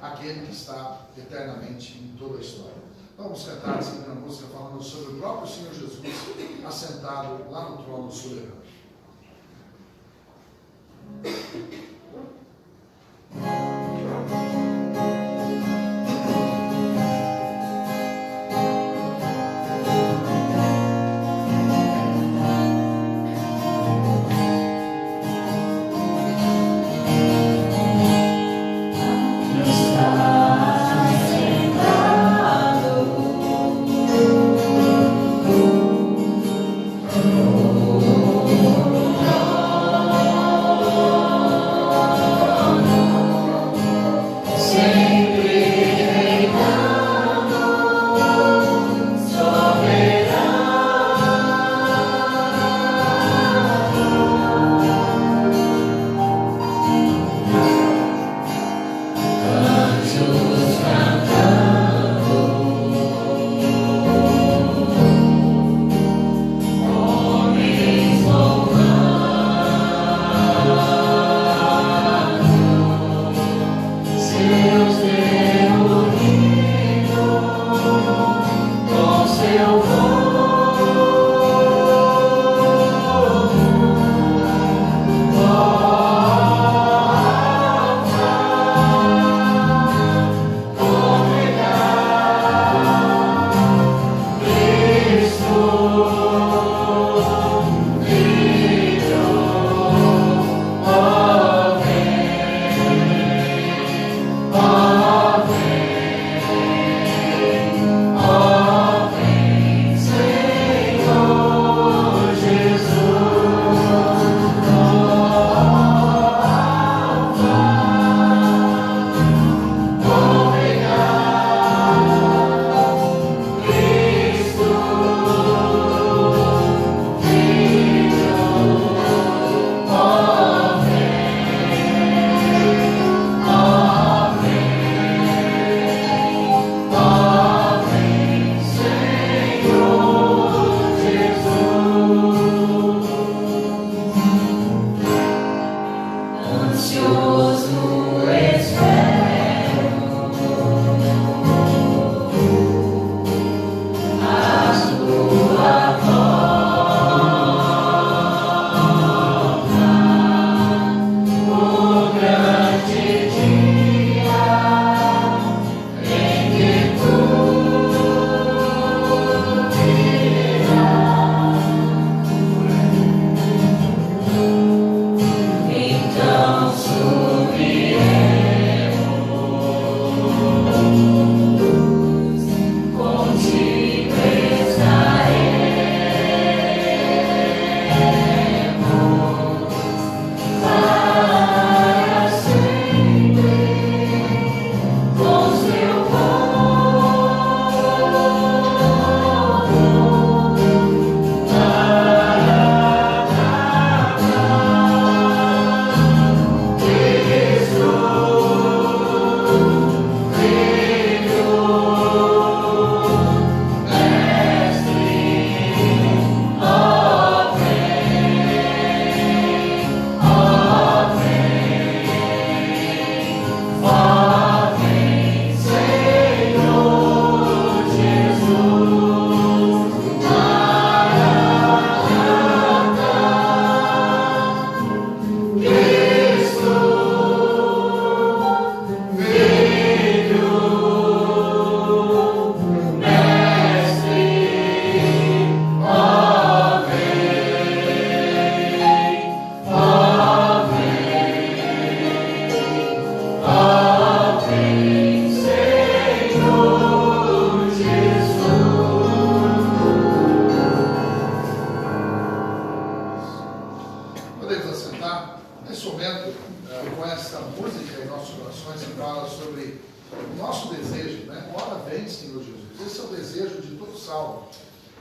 Aquele que está eternamente em toda a história. Vamos cantar a segunda música falando sobre o próprio Senhor Jesus assentado lá no trono soberano. fala sobre o nosso desejo, né? Ora vem, Senhor Jesus. Esse é o desejo de todo salvo.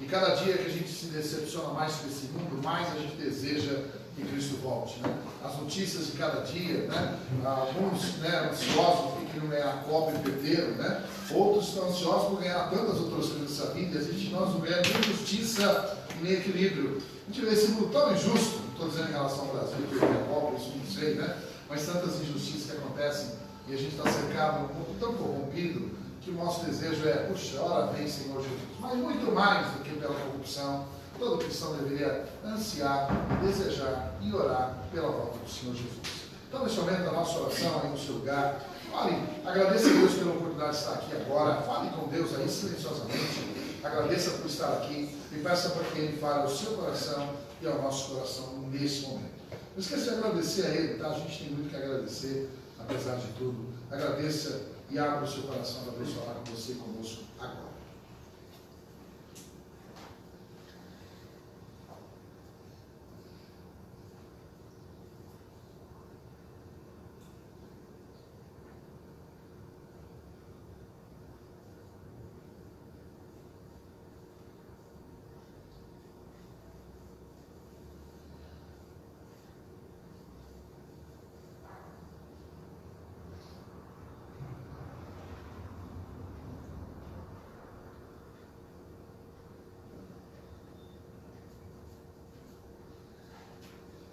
E cada dia que a gente se decepciona mais com esse mundo, mais a gente deseja que Cristo volte, né? As notícias de cada dia, né? Alguns, né, ansiosos porque queriam ganhar copo e peteiro, né? Outros estão ansiosos por ganhar tantas outras coisas nessa vida, e nós não ganhamos nem justiça e nem equilíbrio. A gente vê esse mundo tão injusto, não estou dizendo em relação ao Brasil, que eu ganho copo, isso não sei, né? Mas tantas injustiças que acontecem, e a gente está cercado de um mundo tão corrompido, que o nosso desejo é, puxa, ora vem, Senhor Jesus. Mas muito mais do que pela corrupção, todo cristão deveria ansiar, desejar e orar pela volta do Senhor Jesus. Então, nesse momento da nossa oração, aí no seu lugar, fale, agradeça a Deus pela oportunidade de estar aqui agora, fale com Deus aí silenciosamente, agradeça por estar aqui e peça para que Ele fale ao seu coração e ao nosso coração nesse momento. Não esqueça de agradecer a Ele, tá? A gente tem muito que agradecer, apesar de tudo. Agradeça e abra o seu coração para Deus falar com você e conosco agora.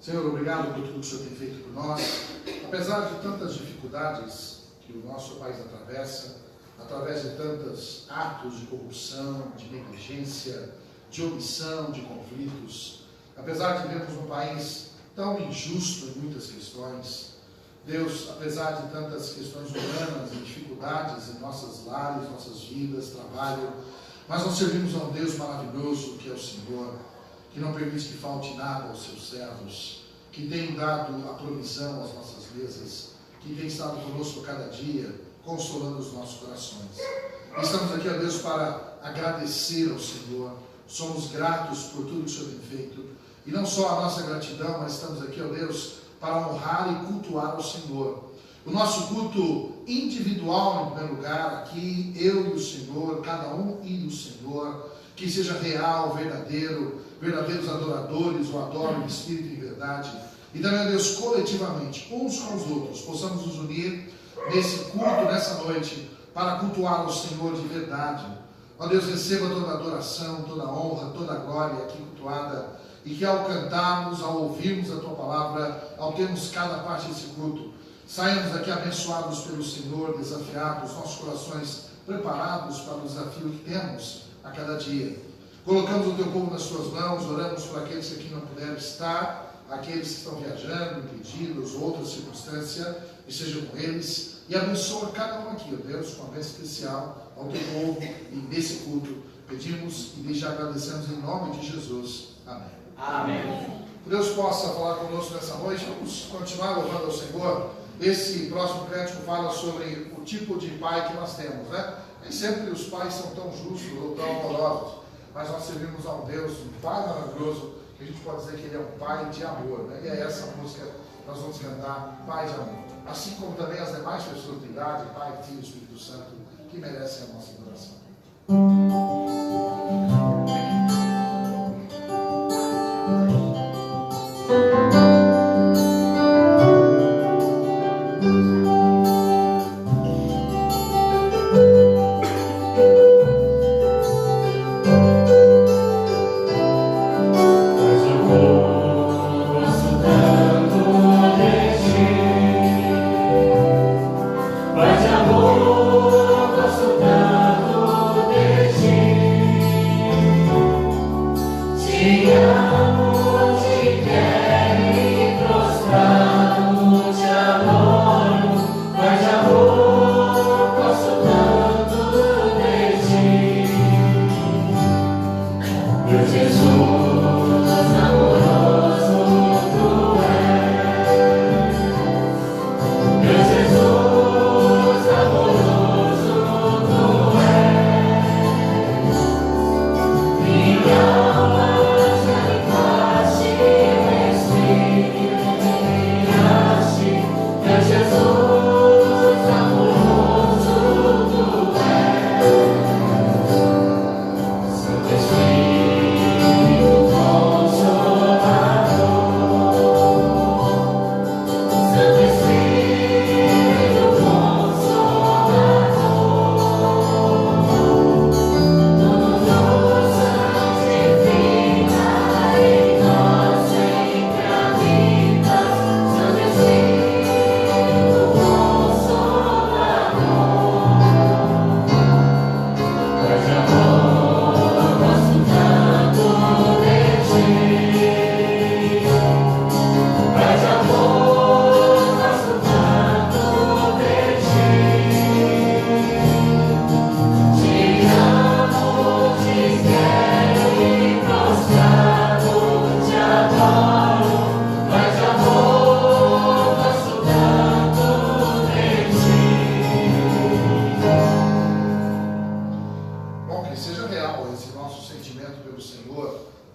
Senhor, obrigado por tudo que o Senhor tem feito por nós. Apesar de tantas dificuldades que o nosso país atravessa, através de tantos atos de corrupção, de negligência, de omissão, de conflitos, apesar de vermos um país tão injusto em muitas questões, Deus, apesar de tantas questões humanas e dificuldades em nossas lares, nossas vidas, trabalho, mas nós servimos a um Deus maravilhoso que é o Senhor, que não permite que falte nada aos seus servos, que tem dado a provisão às nossas mesas, que tem estado conosco cada dia, consolando os nossos corações. Estamos aqui, ó Deus, para agradecer ao Senhor, somos gratos por tudo que o Senhor tem feito, e não só a nossa gratidão, mas estamos aqui, ó Deus, para honrar e cultuar ao Senhor. O nosso culto individual, em primeiro lugar, aqui, eu e o Senhor, cada um e o Senhor, que seja real, verdadeiros adoradores, o adoram em espírito e em verdade. E também, Deus, coletivamente, uns com os outros, possamos nos unir nesse culto, nessa noite, para cultuar o Senhor de verdade. Ó Deus, receba toda a adoração, toda a honra, toda a glória aqui cultuada, e que ao cantarmos, ao ouvirmos a Tua palavra, ao termos cada parte desse culto, saiamos daqui abençoados pelo Senhor, desafiados, nossos corações preparados para o desafio que temos a cada dia. Colocamos o Teu povo nas Tuas mãos, oramos por aqueles que aqui não puderam estar, aqueles que estão viajando, impedidos, outras circunstâncias, e seja com eles, e abençoa cada um aqui, ó Deus, com uma bênção especial ao Teu povo, e nesse culto pedimos e já agradecemos em nome de Jesus. Amém. Amém. Que Deus possa falar conosco nessa noite. Vamos continuar louvando ao Senhor. Esse próximo cântico fala sobre o tipo de pai que nós temos, né? Nem sempre os pais são tão justos ou tão amorosos, mas nós servimos a um Deus, um Pai maravilhoso, que a gente pode dizer que Ele é um Pai de amor, né? E é essa música que nós vamos cantar, Pai de amor. Assim como também as demais pessoas da Trindade, Pai, Filho e Espírito Santo, que merecem a nossa adoração. Mas amor, gosto tanto de ti.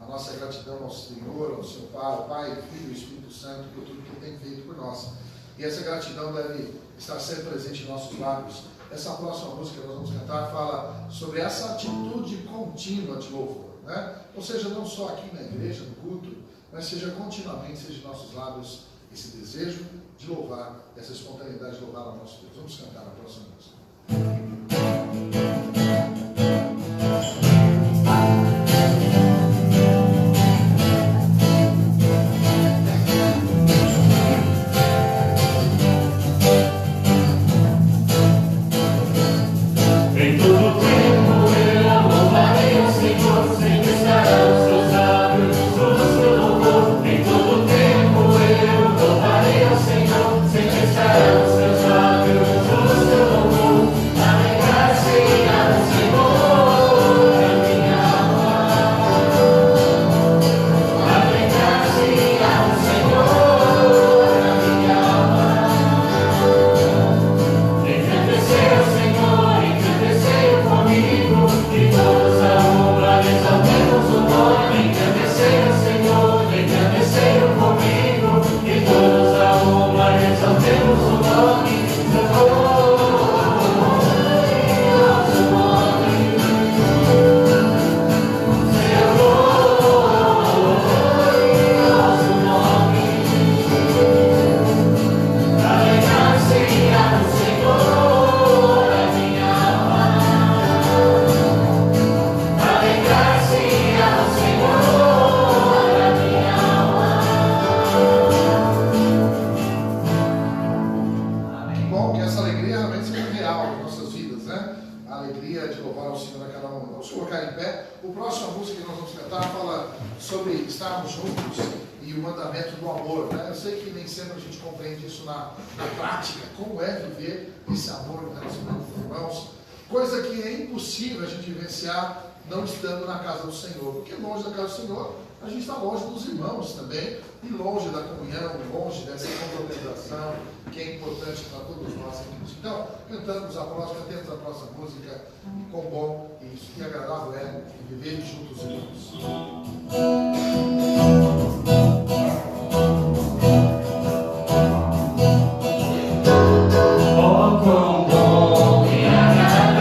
a nossa gratidão ao Senhor, ao seu Pai, ao Pai, Filho e Espírito Santo, por tudo que Ele tem feito por nós. E essa gratidão deve estar sempre presente em nossos lábios. Essa próxima música que nós vamos cantar fala sobre essa atitude contínua de louvor, né? Ou seja, não só aqui na igreja, no culto, mas seja continuamente, seja em nossos lábios esse desejo de louvar, essa espontaneidade de louvar ao nosso Deus. Vamos cantar a próxima música. Coisa que é impossível a gente vivenciar não estando na casa do Senhor, porque longe da casa do Senhor a gente está longe dos irmãos também, e longe da comunhão, longe dessa confraternização que é importante para todos nós aqui. Então, cantamos a próxima música, e quão bom isso, que agradável é viver juntos irmãos. Oh, quão bom e agradável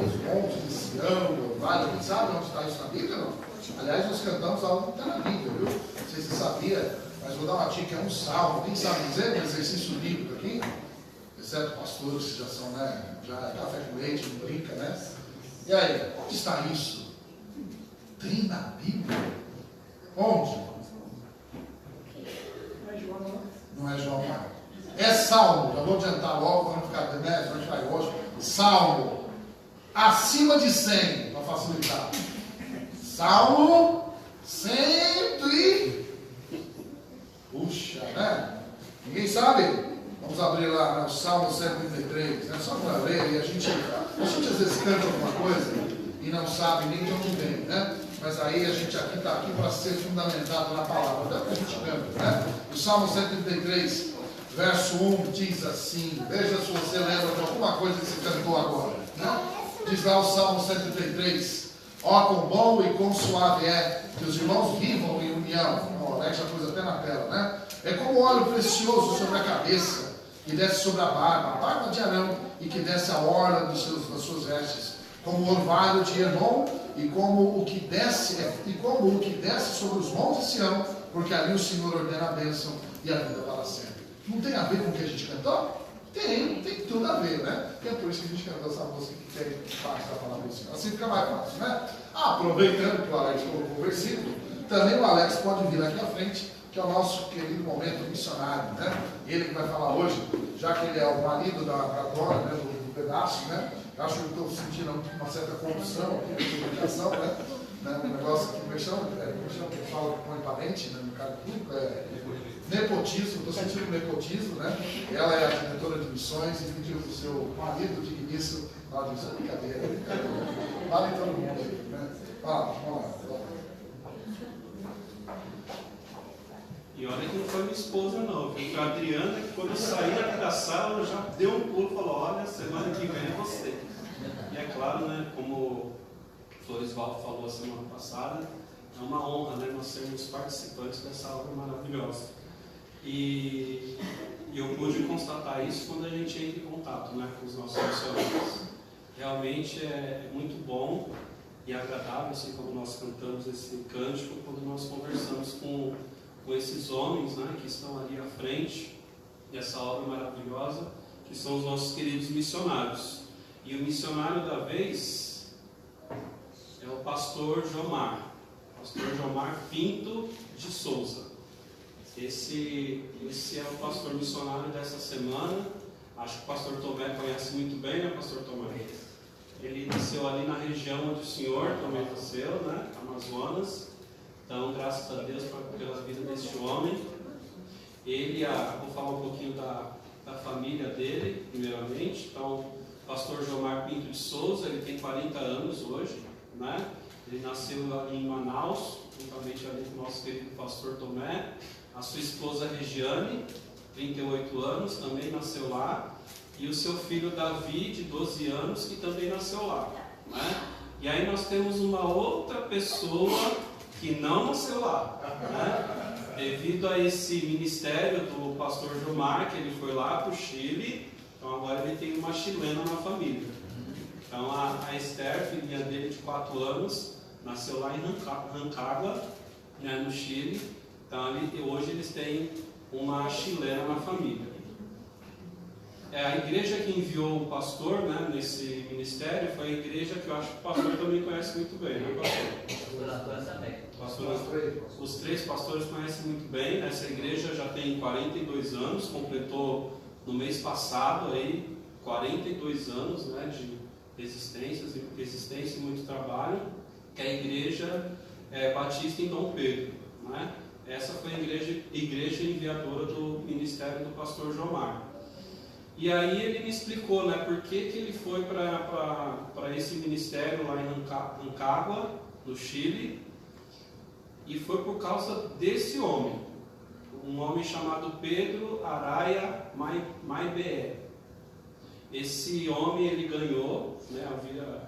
os montes de Sião, do vale. Quem sabe onde está isso na Bíblia, não? Aliás, nós cantamos algo que está na Bíblia, viu? Não sei se você sabia, mas vou dar uma dica, é um salmo. Quem sabe dizer um exercício bíblico aqui? Exceto pastores que já são, né? Já é café com leite, não brinca, né? E aí, onde está isso? Tem na Bíblia? Onde? Não é João, não. É Salmo, já vou adiantar logo, para não ficar demérito, a gente vai hoje. Salmo, acima de 100, para facilitar. Salmo 100 e... Puxa, né? Ninguém sabe? Vamos abrir lá, né, o Salmo 133, né? Só para ler, e a gente às vezes canta alguma coisa e não sabe nem de onde vem, né? Mas aí a gente aqui está aqui para ser fundamentado na palavra, até que a gente canta, né? O Salmo 133, verso 1 diz assim, veja se você lembra de alguma coisa que você cantou agora, né? Diz lá o Salmo 133, ó, quão bom e quão suave é que os irmãos vivam em união. Ó, o Alex já pôs até na tela, né? É como óleo precioso sobre a cabeça, que desce sobre a barba de Arão, e que desce a orla das suas vestes, como o orvalho de Hermon, e como o que desce sobre os montes de Sião, porque ali o Senhor ordena a bênção e a vida para sempre. Não tem a ver com o que a gente cantou? Tem tudo a ver, né? E é por isso que a gente canta essa música que tem parte da palavra do Senhor. Assim fica mais fácil, né? Aproveitando que o Alex colocou o versículo, também o Alex pode vir aqui à frente, que é o nosso querido momento missionário, né? Ele que vai falar hoje, já que ele é o marido da Dora, né? do pedaço, né? Eu acho que eu estou sentindo uma certa corrupção aqui na comunicação, né? Um negócio que me chama, que fala que põe parente, né? No caso público, nepotismo, estou sentindo nepotismo, né? Ela é a diretora de missões e pediu para o seu marido digníssimo, ela disse, brincadeira, vale todo mundo aí, né? Vamos lá. E olha que não foi minha esposa não, foi a Adriana que quando eu saí aqui da sala, ela já deu um pulo e falou, olha, semana que vem é você. E é claro, né, como o Floresvaldo falou a semana passada, é uma honra, né, nós sermos participantes dessa obra maravilhosa. E eu pude constatar isso quando a gente entra em contato, né, com os nossos missionários. Realmente é muito bom e agradável, assim como nós cantamos esse cântico, quando nós conversamos com esses homens, né, que estão ali à frente dessa obra maravilhosa, que são os nossos queridos missionários. E o missionário da vez é o pastor Jomar Pinto de Souza. Esse é o pastor missionário dessa semana. Acho que o pastor Tomé conhece muito bem, né, pastor Tomé? Ele nasceu ali na região onde o senhor também nasceu, né, Amazonas. Então, graças a Deus pela vida deste homem. Vou falar um pouquinho da família dele, primeiramente. Então, o pastor Jomar Pinto de Souza, ele tem 40 anos hoje, né? Ele nasceu ali em Manaus, juntamente ali com o nosso querido pastor Tomé. A sua esposa Regiane, 38 anos, também nasceu lá. E o seu filho Davi, de 12 anos, que também nasceu lá, né? E aí nós temos uma outra pessoa que não nasceu lá, né? Devido a esse ministério do pastor Jomar, que ele foi lá para o Chile, então agora ele tem uma chilena na família. Então a Esther, filhinha dele de 4 anos, nasceu lá em Rancagua, né, no Chile. Então hoje eles têm uma chilena na família. A igreja que enviou o pastor, né, nesse ministério foi a igreja que eu acho que o pastor também conhece muito bem, né, pastor? Os 3 pastores conhecem muito bem. Essa igreja já tem 42 anos, completou no mês passado aí 42 anos, né, de existência e muito trabalho, que é a igreja Batista em Dom Pedro, né? Essa foi a igreja enviadora do ministério do pastor Jomar. E aí ele me explicou, né, por que ele foi para esse ministério lá em Rancagua, no Chile, e foi por causa desse homem, um homem chamado Pedro Araya Maibe. Esse homem, ele ganhou, né,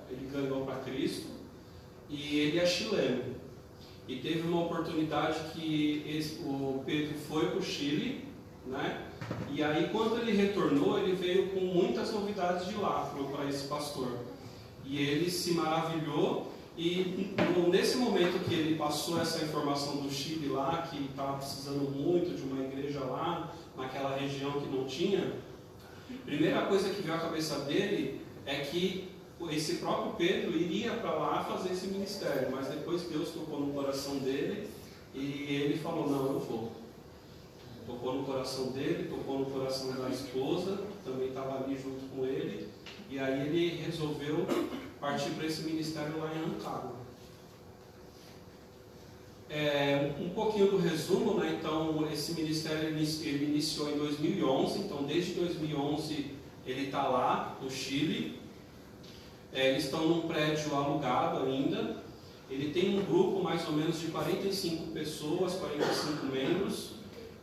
ele ganhou para Cristo, e ele é chileno. E teve uma oportunidade que o Pedro foi para o Chile, né? E aí quando ele retornou, ele veio com muitas novidades de lá para esse pastor. E ele se maravilhou, e nesse momento que ele passou essa informação do Chile lá, que estava precisando muito de uma igreja lá, naquela região que não tinha, a primeira coisa que veio à cabeça dele é que esse próprio Pedro iria para lá fazer esse ministério, mas depois Deus tocou no coração dele e ele falou: não, eu vou. Tocou no coração dele, tocou no coração da esposa, que também estava ali junto com ele, e aí ele resolveu partir para esse ministério lá em Rancagua. Um pouquinho do resumo, né? Então esse ministério ele iniciou em 2011, então desde 2011 ele está lá no Chile. Eles estão num prédio alugado ainda. Ele tem um grupo mais ou menos de 45 pessoas, 45 membros,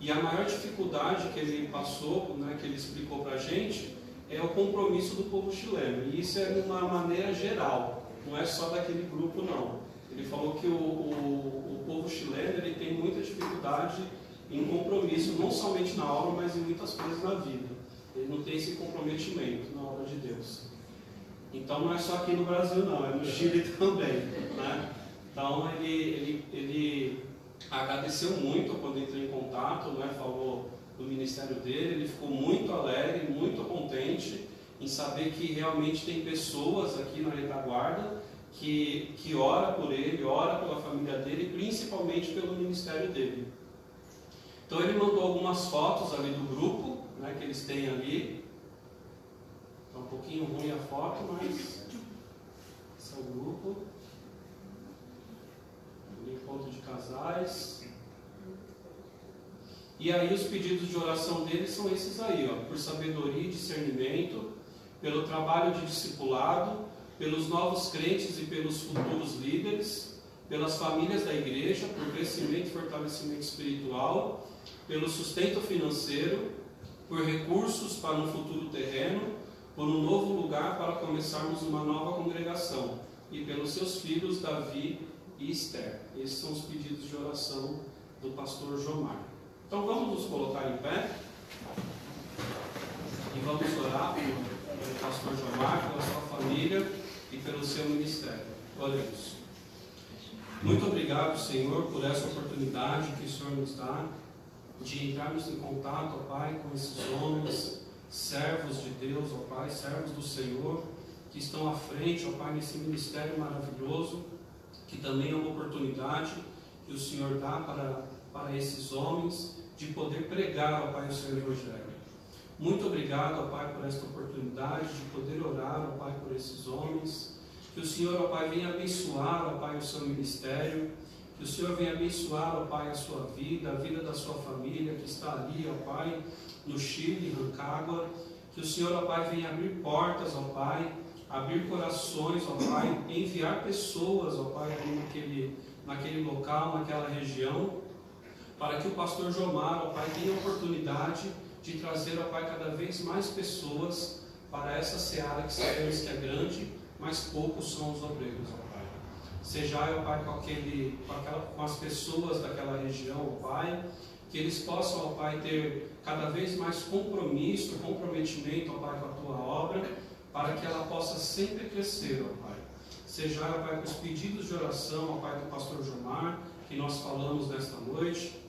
e a maior dificuldade que ele passou, né, que ele explicou para a gente, é o compromisso do povo chileno. E isso é de uma maneira geral, não é só daquele grupo não. Ele falou que o povo chileno ele tem muita dificuldade em compromisso, não somente na obra, mas em muitas coisas na vida. Ele não tem esse comprometimento na obra de Deus. Então não é só aqui no Brasil não, é no Chile também, né? Então ele agradeceu muito quando entrou em contato, né? Falou do ministério dele, ele ficou muito alegre, muito contente em saber que realmente tem pessoas aqui na retaguarda que ora por ele, ora pela família dele, principalmente pelo ministério dele. Então ele mandou algumas fotos ali do grupo, né, que eles têm ali. Está um pouquinho ruim a foto, mas esse é o grupo. O encontro de casais. E aí os pedidos de oração deles são esses aí, ó, por sabedoria e discernimento, pelo trabalho de discipulado, pelos novos crentes e pelos futuros líderes, pelas famílias da igreja, por crescimento e fortalecimento espiritual, pelo sustento financeiro, por recursos para um futuro terreno, por um novo lugar para começarmos uma nova congregação, e pelos seus filhos Davi e Esther. Esses são os pedidos de oração do pastor Jomar. Então vamos nos colocar em pé e vamos orar pelo pastor Jomar, pela sua família e pelo seu ministério. Oremos. Muito obrigado, Senhor, por essa oportunidade que o Senhor nos dá de entrarmos em contato, ó Pai, com esses homens, servos de Deus, ó Pai, servos do Senhor, que estão à frente, ó Pai, nesse ministério maravilhoso, que também é uma oportunidade que o Senhor dá para esses homens de poder pregar, ó Pai, o seu Evangelho. Muito obrigado, ó Pai, por esta oportunidade de poder orar, ó Pai, por esses homens. Que o Senhor, ó Pai, venha abençoar, ó Pai, o seu ministério. Que o Senhor venha abençoar, ó Pai, a sua vida, a vida da sua família que está ali, ó Pai, no Chile, em Rancagua. Que o Senhor, ó Pai, venha abrir portas, ó Pai, abrir corações, ó Pai, enviar pessoas, ó Pai, ali naquele local, naquela região, para que o pastor Jomar, ó Pai, tenha a oportunidade de trazer, ó Pai, cada vez mais pessoas para essa seara que sabemos que é grande, mas poucos são os obreiros, ó Pai. Sejai, ó Pai, com as pessoas daquela região, ó Pai, que eles possam, ó Pai, ter cada vez mais comprometimento, ó Pai, com a Tua obra, para que ela possa sempre crescer, ó Pai. Sejai, ó Pai, com os pedidos de oração, ó Pai, do pastor Jomar, que nós falamos nesta noite.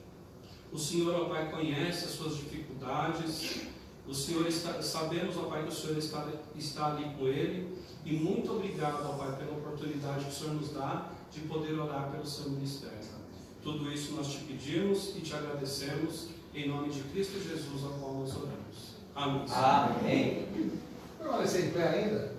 O Senhor, ó Pai, conhece as suas dificuldades. O Senhor sabemos, ó Pai, que o Senhor está ali com ele. E muito obrigado, ó Pai, pela oportunidade que o Senhor nos dá de poder orar pelo seu ministério. Tudo isso nós te pedimos e te agradecemos em nome de Cristo Jesus, ao qual nós oramos. Amém. Amém. Permanecer em pé ainda?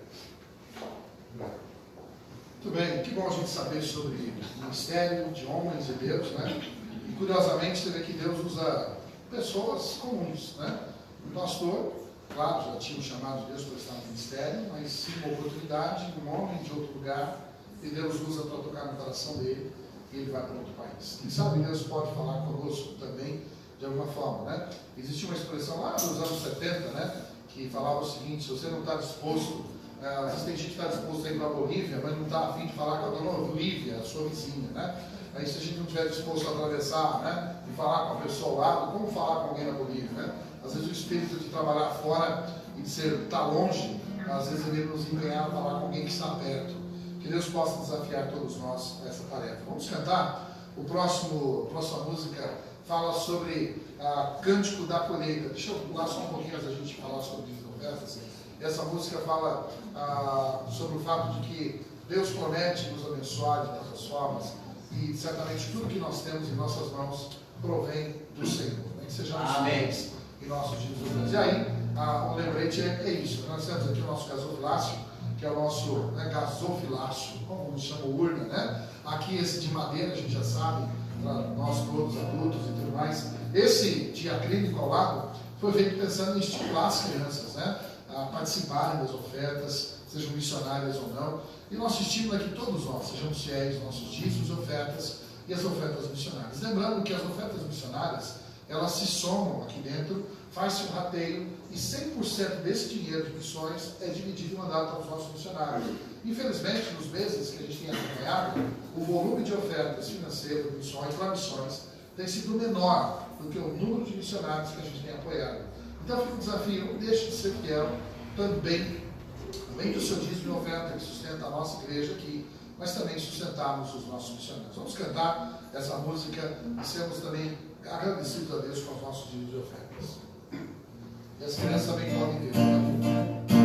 Muito bem, que bom a gente saber sobre o ministério de homens de Deus, né? E curiosamente, você vê que Deus usa pessoas comuns, né? O pastor, claro, já tinha o chamado de Deus para estar no ministério, mas sim uma oportunidade, um homem de outro lugar, e Deus usa para tocar no coração dele, e ele vai para outro país. Quem sabe Deus pode falar conosco também, de alguma forma, né? Existia uma expressão lá nos anos 70, né? Que falava o seguinte: se você não está disposto, às vezes tem gente que está disposto a ir para a Bolívia, mas não está a fim de falar com a dona Olívia, a sua vizinha, né? Aí se a gente não estiver disposto a atravessar, né? E falar com a pessoa ao lado, como falar com alguém na Bolívia, né? Às vezes o espírito de trabalhar fora e de estar longe, às vezes devemos nos empenhar a falar com alguém que está perto. Que Deus possa desafiar todos nós a essa tarefa. Vamos cantar. A próxima música fala sobre Cântico da Colheita. Deixa eu pular só um pouquinho antes da gente falar sobre as ofertas. Essa música fala sobre o fato de que Deus promete nos abençoar de muitas formas e certamente tudo que nós temos em nossas mãos provém do Senhor. Que sejamos fiéis em nossos dias. E aí, um lembrete é isso. Nós temos aqui o nosso gasofilácio, que é o nosso gasofilácio, como chama urna, né? Aqui esse de madeira, a gente já sabe, para nós todos adultos e tudo mais. Esse de acrílico ao lado foi feito pensando em estimular as crianças, né? A participarem das ofertas, sejam missionárias ou não. E nosso estímulo é que todos nós sejamos fiéis aos nossos dízimos e ofertas e as ofertas missionárias. Lembrando que as ofertas missionárias, elas se somam aqui dentro, faz-se um rateio e 100% desse dinheiro de missões é dividido e mandado para os nossos missionários. Infelizmente, nos meses que a gente tem acompanhado, o volume de ofertas financeiras para missões tem sido menor do que o número de missionários que a gente tem apoiado. Então fica um desafio, não deixe de ser fiel também do seu dízimo e oferta que sustenta a nossa igreja aqui, mas também sustentarmos os nossos missionários. Vamos cantar essa música e sermos também agradecidos a Deus com os nossos dízimos e ofertas. E as crianças também podem vir.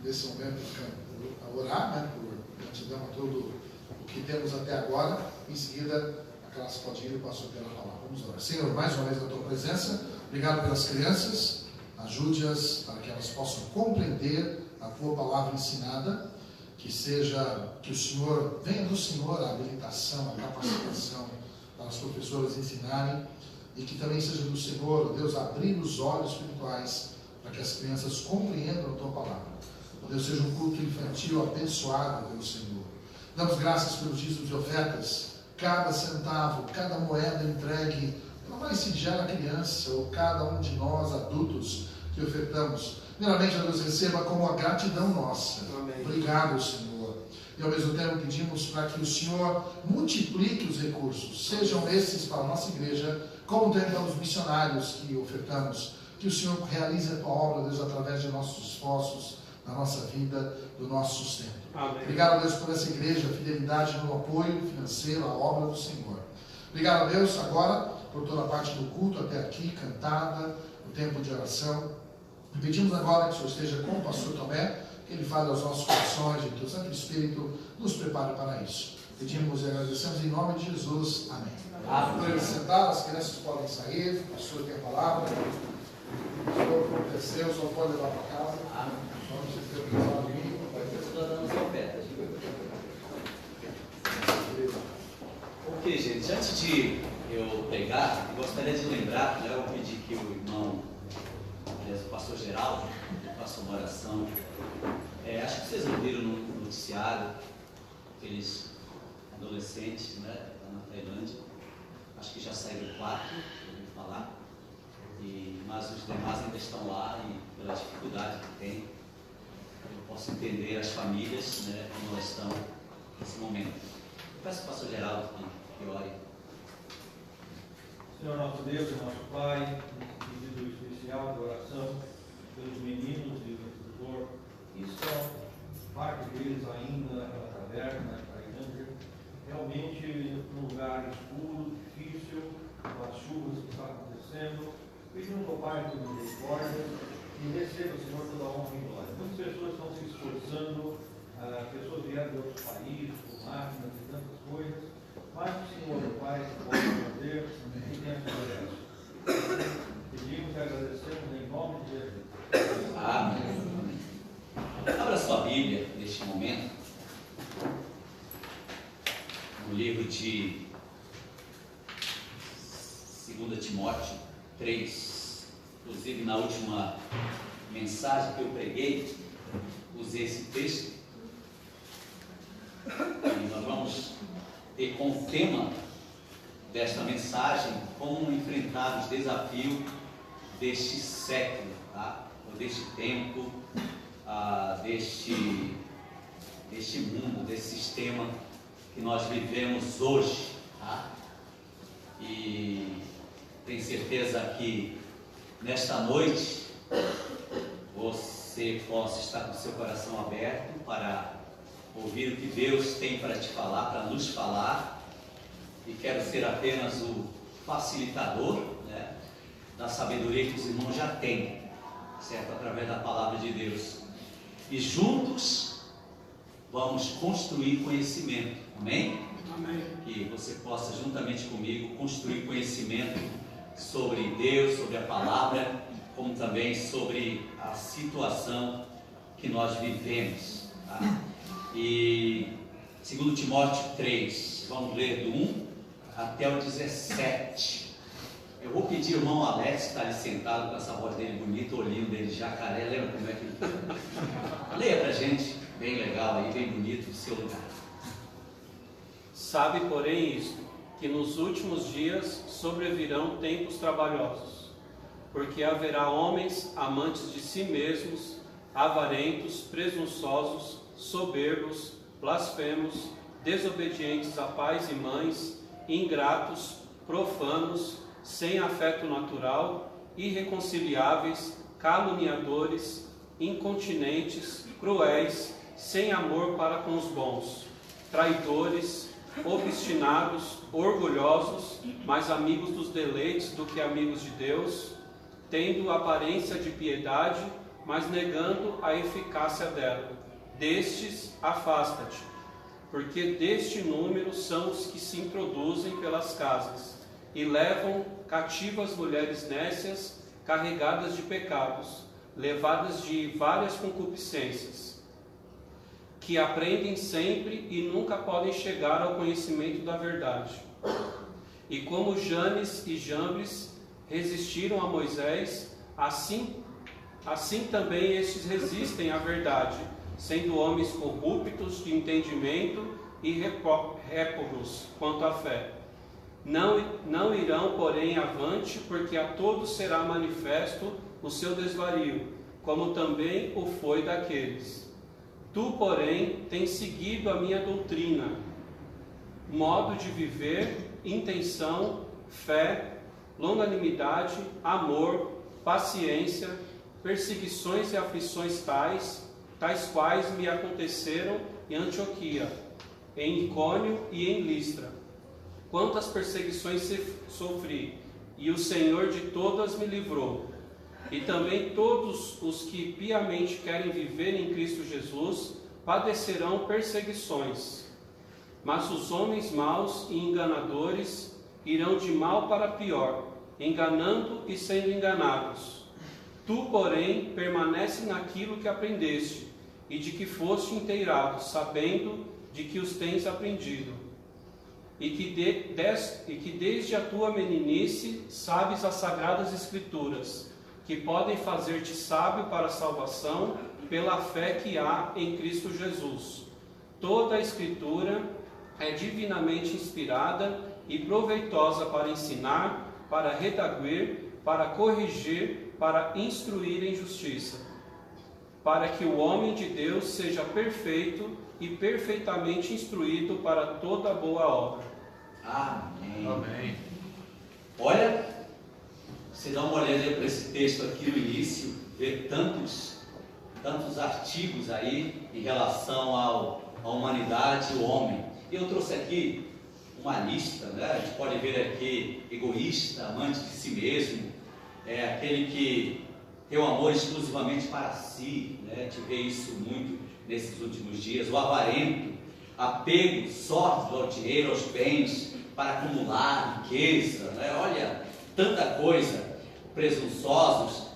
Nesse momento, orar, né, por gratidão a tudo o que temos até agora. Em seguida, a classe pode ir e o pastor pela palavra. Vamos orar. Senhor, mais uma vez na tua presença, obrigado pelas crianças, ajude-as para que elas possam compreender a tua palavra ensinada, que o Senhor, venha do Senhor a habilitação, a capacitação, para as professoras ensinarem, e que também seja do Senhor, Deus, abrir os olhos espirituais para que as crianças compreendam a Tua palavra. Que Deus, seja um culto infantil abençoado pelo Senhor. Damos graças pelos dízimos e ofertas, cada centavo, cada moeda entregue pela mais singela criança, ou cada um de nós adultos que ofertamos. Primeiramente, Deus, receba como a gratidão nossa. Amém. Obrigado, Senhor. E ao mesmo tempo pedimos para que o Senhor multiplique os recursos, sejam esses para a nossa igreja, como também para os missionários que ofertamos. Que o Senhor realize a Tua obra, Deus, através de nossos esforços, da nossa vida, do nosso sustento. Amém. Obrigado, Deus, por essa igreja, a fidelidade no apoio financeiro à obra do Senhor. Obrigado, Deus, agora, por toda a parte do culto até aqui, cantada, o tempo de oração. E pedimos agora que o Senhor esteja com o pastor Tomé, que ele fale aos nossos corações e que o Santo Espírito nos prepare para isso. Pedimos e agradecemos em nome de Jesus. Amém. Podemos sentar, as crianças podem sair, o pastor tem a palavra. O Senhor aconteceu, só pode levar para casa. Vamos ter o pessoal de mim. Ok, gente, antes de eu pregar, eu gostaria de lembrar, eu vou pedir que o irmão, o pastor Geraldo, faça uma oração. Acho que vocês ouviram no noticiário, aqueles adolescentes, né, na Tailândia, acho que já saíram 4, ouvi falar, mas os demais ainda estão lá e pela dificuldade que tem, eu posso entender as famílias, né, como elas estão nesse momento. Eu peço ao pastor Geraldo que ore. Senhor nosso Deus e nosso Pai, um pedido especial de oração pelos meninos e o instrutor que estão, parte deles ainda na caverna, na Tailândia, realmente num lugar escuro, difícil, com as chuvas que estão acontecendo. Pedimos ao Pai por misericórdia e receba, Senhor, toda a honra e glória. Muitas pessoas estão se esforçando, pessoas vieram de outros países, com máquinas e tantas coisas, mas o Senhor, o Pai, pode fazer e tem a fazer. Pedimos e agradecemos em nome de Jesus. Amém. Abra sua Bíblia neste momento, no livro de 2 Timóteo 3. Inclusive, na última mensagem que eu preguei, usei esse texto. E nós vamos ter como tema desta mensagem como enfrentar os desafios deste século, tá? Ou deste tempo, deste mundo, desse sistema que nós vivemos hoje, tá? E tenho certeza que nesta noite você possa estar com seu coração aberto para ouvir o que Deus tem para te falar, para nos falar, e quero ser apenas o facilitador, né, da sabedoria que os irmãos já têm, certo? Através da palavra de Deus. E juntos vamos construir conhecimento, amém? Amém. Que você possa, juntamente comigo, construir conhecimento sobre Deus, sobre a palavra, como também sobre a situação que nós vivemos, tá? E 2 Timóteo 3, vamos ler do 1 até o 17. Eu vou pedir ao irmão Alex, que está ali sentado com essa voz dele bonita, o olhinho dele de jacaré, lembra como é que ele leia pra gente, bem legal aí, bem bonito, o seu lugar. Sabe, porém, isto, que nos últimos dias sobrevirão tempos trabalhosos, porque haverá homens amantes de si mesmos, avarentos, presunçosos, soberbos, blasfemos, desobedientes a pais e mães, ingratos, profanos, sem afeto natural, irreconciliáveis, caluniadores, incontinentes, cruéis, sem amor para com os bons, traidores, obstinados, orgulhosos, mais amigos dos deleites do que amigos de Deus, tendo aparência de piedade, mas negando a eficácia dela. Destes, afasta-te, porque deste número são os que se introduzem pelas casas e levam cativas mulheres nécias, carregadas de pecados, levadas de várias concupiscências, que aprendem sempre e nunca podem chegar ao conhecimento da verdade. E como Janes e Jambres resistiram a Moisés, assim também estes resistem à verdade, sendo homens corruptos de entendimento e réprobos quanto à fé. Não irão, porém, avante, porque a todos será manifesto o seu desvario, como também o foi daqueles. Tu, porém, tens seguido a minha doutrina, modo de viver, intenção, fé, longanimidade, amor, paciência, perseguições e aflições tais quais me aconteceram em Antioquia, em Icônio e em Listra. Quantas perseguições sofri, e o Senhor de todas me livrou. E também todos os que piamente querem viver em Cristo Jesus padecerão perseguições. Mas os homens maus e enganadores irão de mal para pior, enganando e sendo enganados. Tu, porém, permanece naquilo que aprendeste, e de que foste inteirado, sabendo de que os tens aprendido, e que desde a tua meninice sabes as sagradas Escrituras, que podem fazer-te sábio para a salvação, pela fé que há em Cristo Jesus. Toda a Escritura é divinamente inspirada e proveitosa para ensinar, para redarguir, para corrigir, para instruir em justiça, para que o homem de Deus seja perfeito e perfeitamente instruído para toda boa obra. Amém. Amém. Olha, você dá uma olhada para esse texto aqui no início, vê tantos artigos aí em relação à humanidade e ao homem. Eu trouxe aqui uma lista, né? A gente pode ver aqui: egoísta, amante de si mesmo, aquele que tem o amor exclusivamente para si, né? A gente vê isso muito nesses últimos dias. O avarento, apego sórdido ao dinheiro, aos bens, para acumular riqueza, né? Olha, tanta coisa. Presunçosos,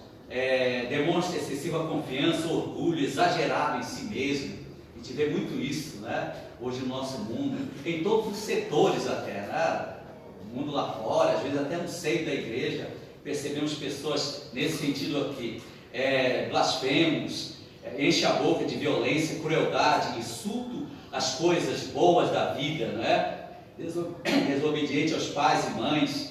demonstra excessiva confiança, orgulho, exagerado em si mesmo. A gente vê muito isso, né? Hoje no nosso mundo, em todos os setores até, né? O mundo lá fora, às vezes até no seio da igreja, percebemos pessoas nesse sentido aqui, blasfemos, enche a boca de violência, crueldade, insulto às coisas boas da vida, né? Desobediente aos pais e mães,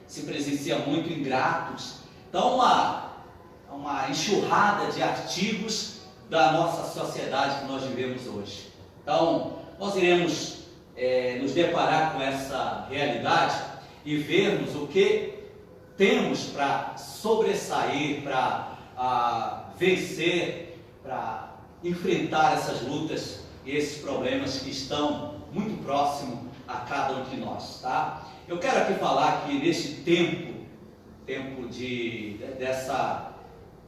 se presencia muito ingratos. Então, uma enxurrada de artigos da nossa sociedade que nós vivemos hoje. Então, nós iremos nos deparar com essa realidade e vermos o que temos para sobressair, para vencer, para enfrentar essas lutas e esses problemas que estão muito próximos a cada um de nós, tá? Eu quero aqui falar que neste tempo dessa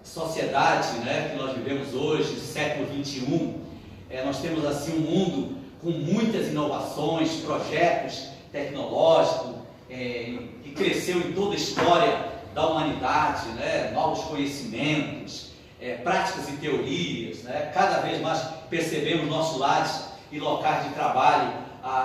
sociedade, né, que nós vivemos hoje, século 21, nós temos assim um mundo com muitas inovações, projetos tecnológicos, que cresceu em toda a história da humanidade, né, novos conhecimentos, práticas e teorias, né, cada vez mais percebemos nossos lares e locais de trabalho,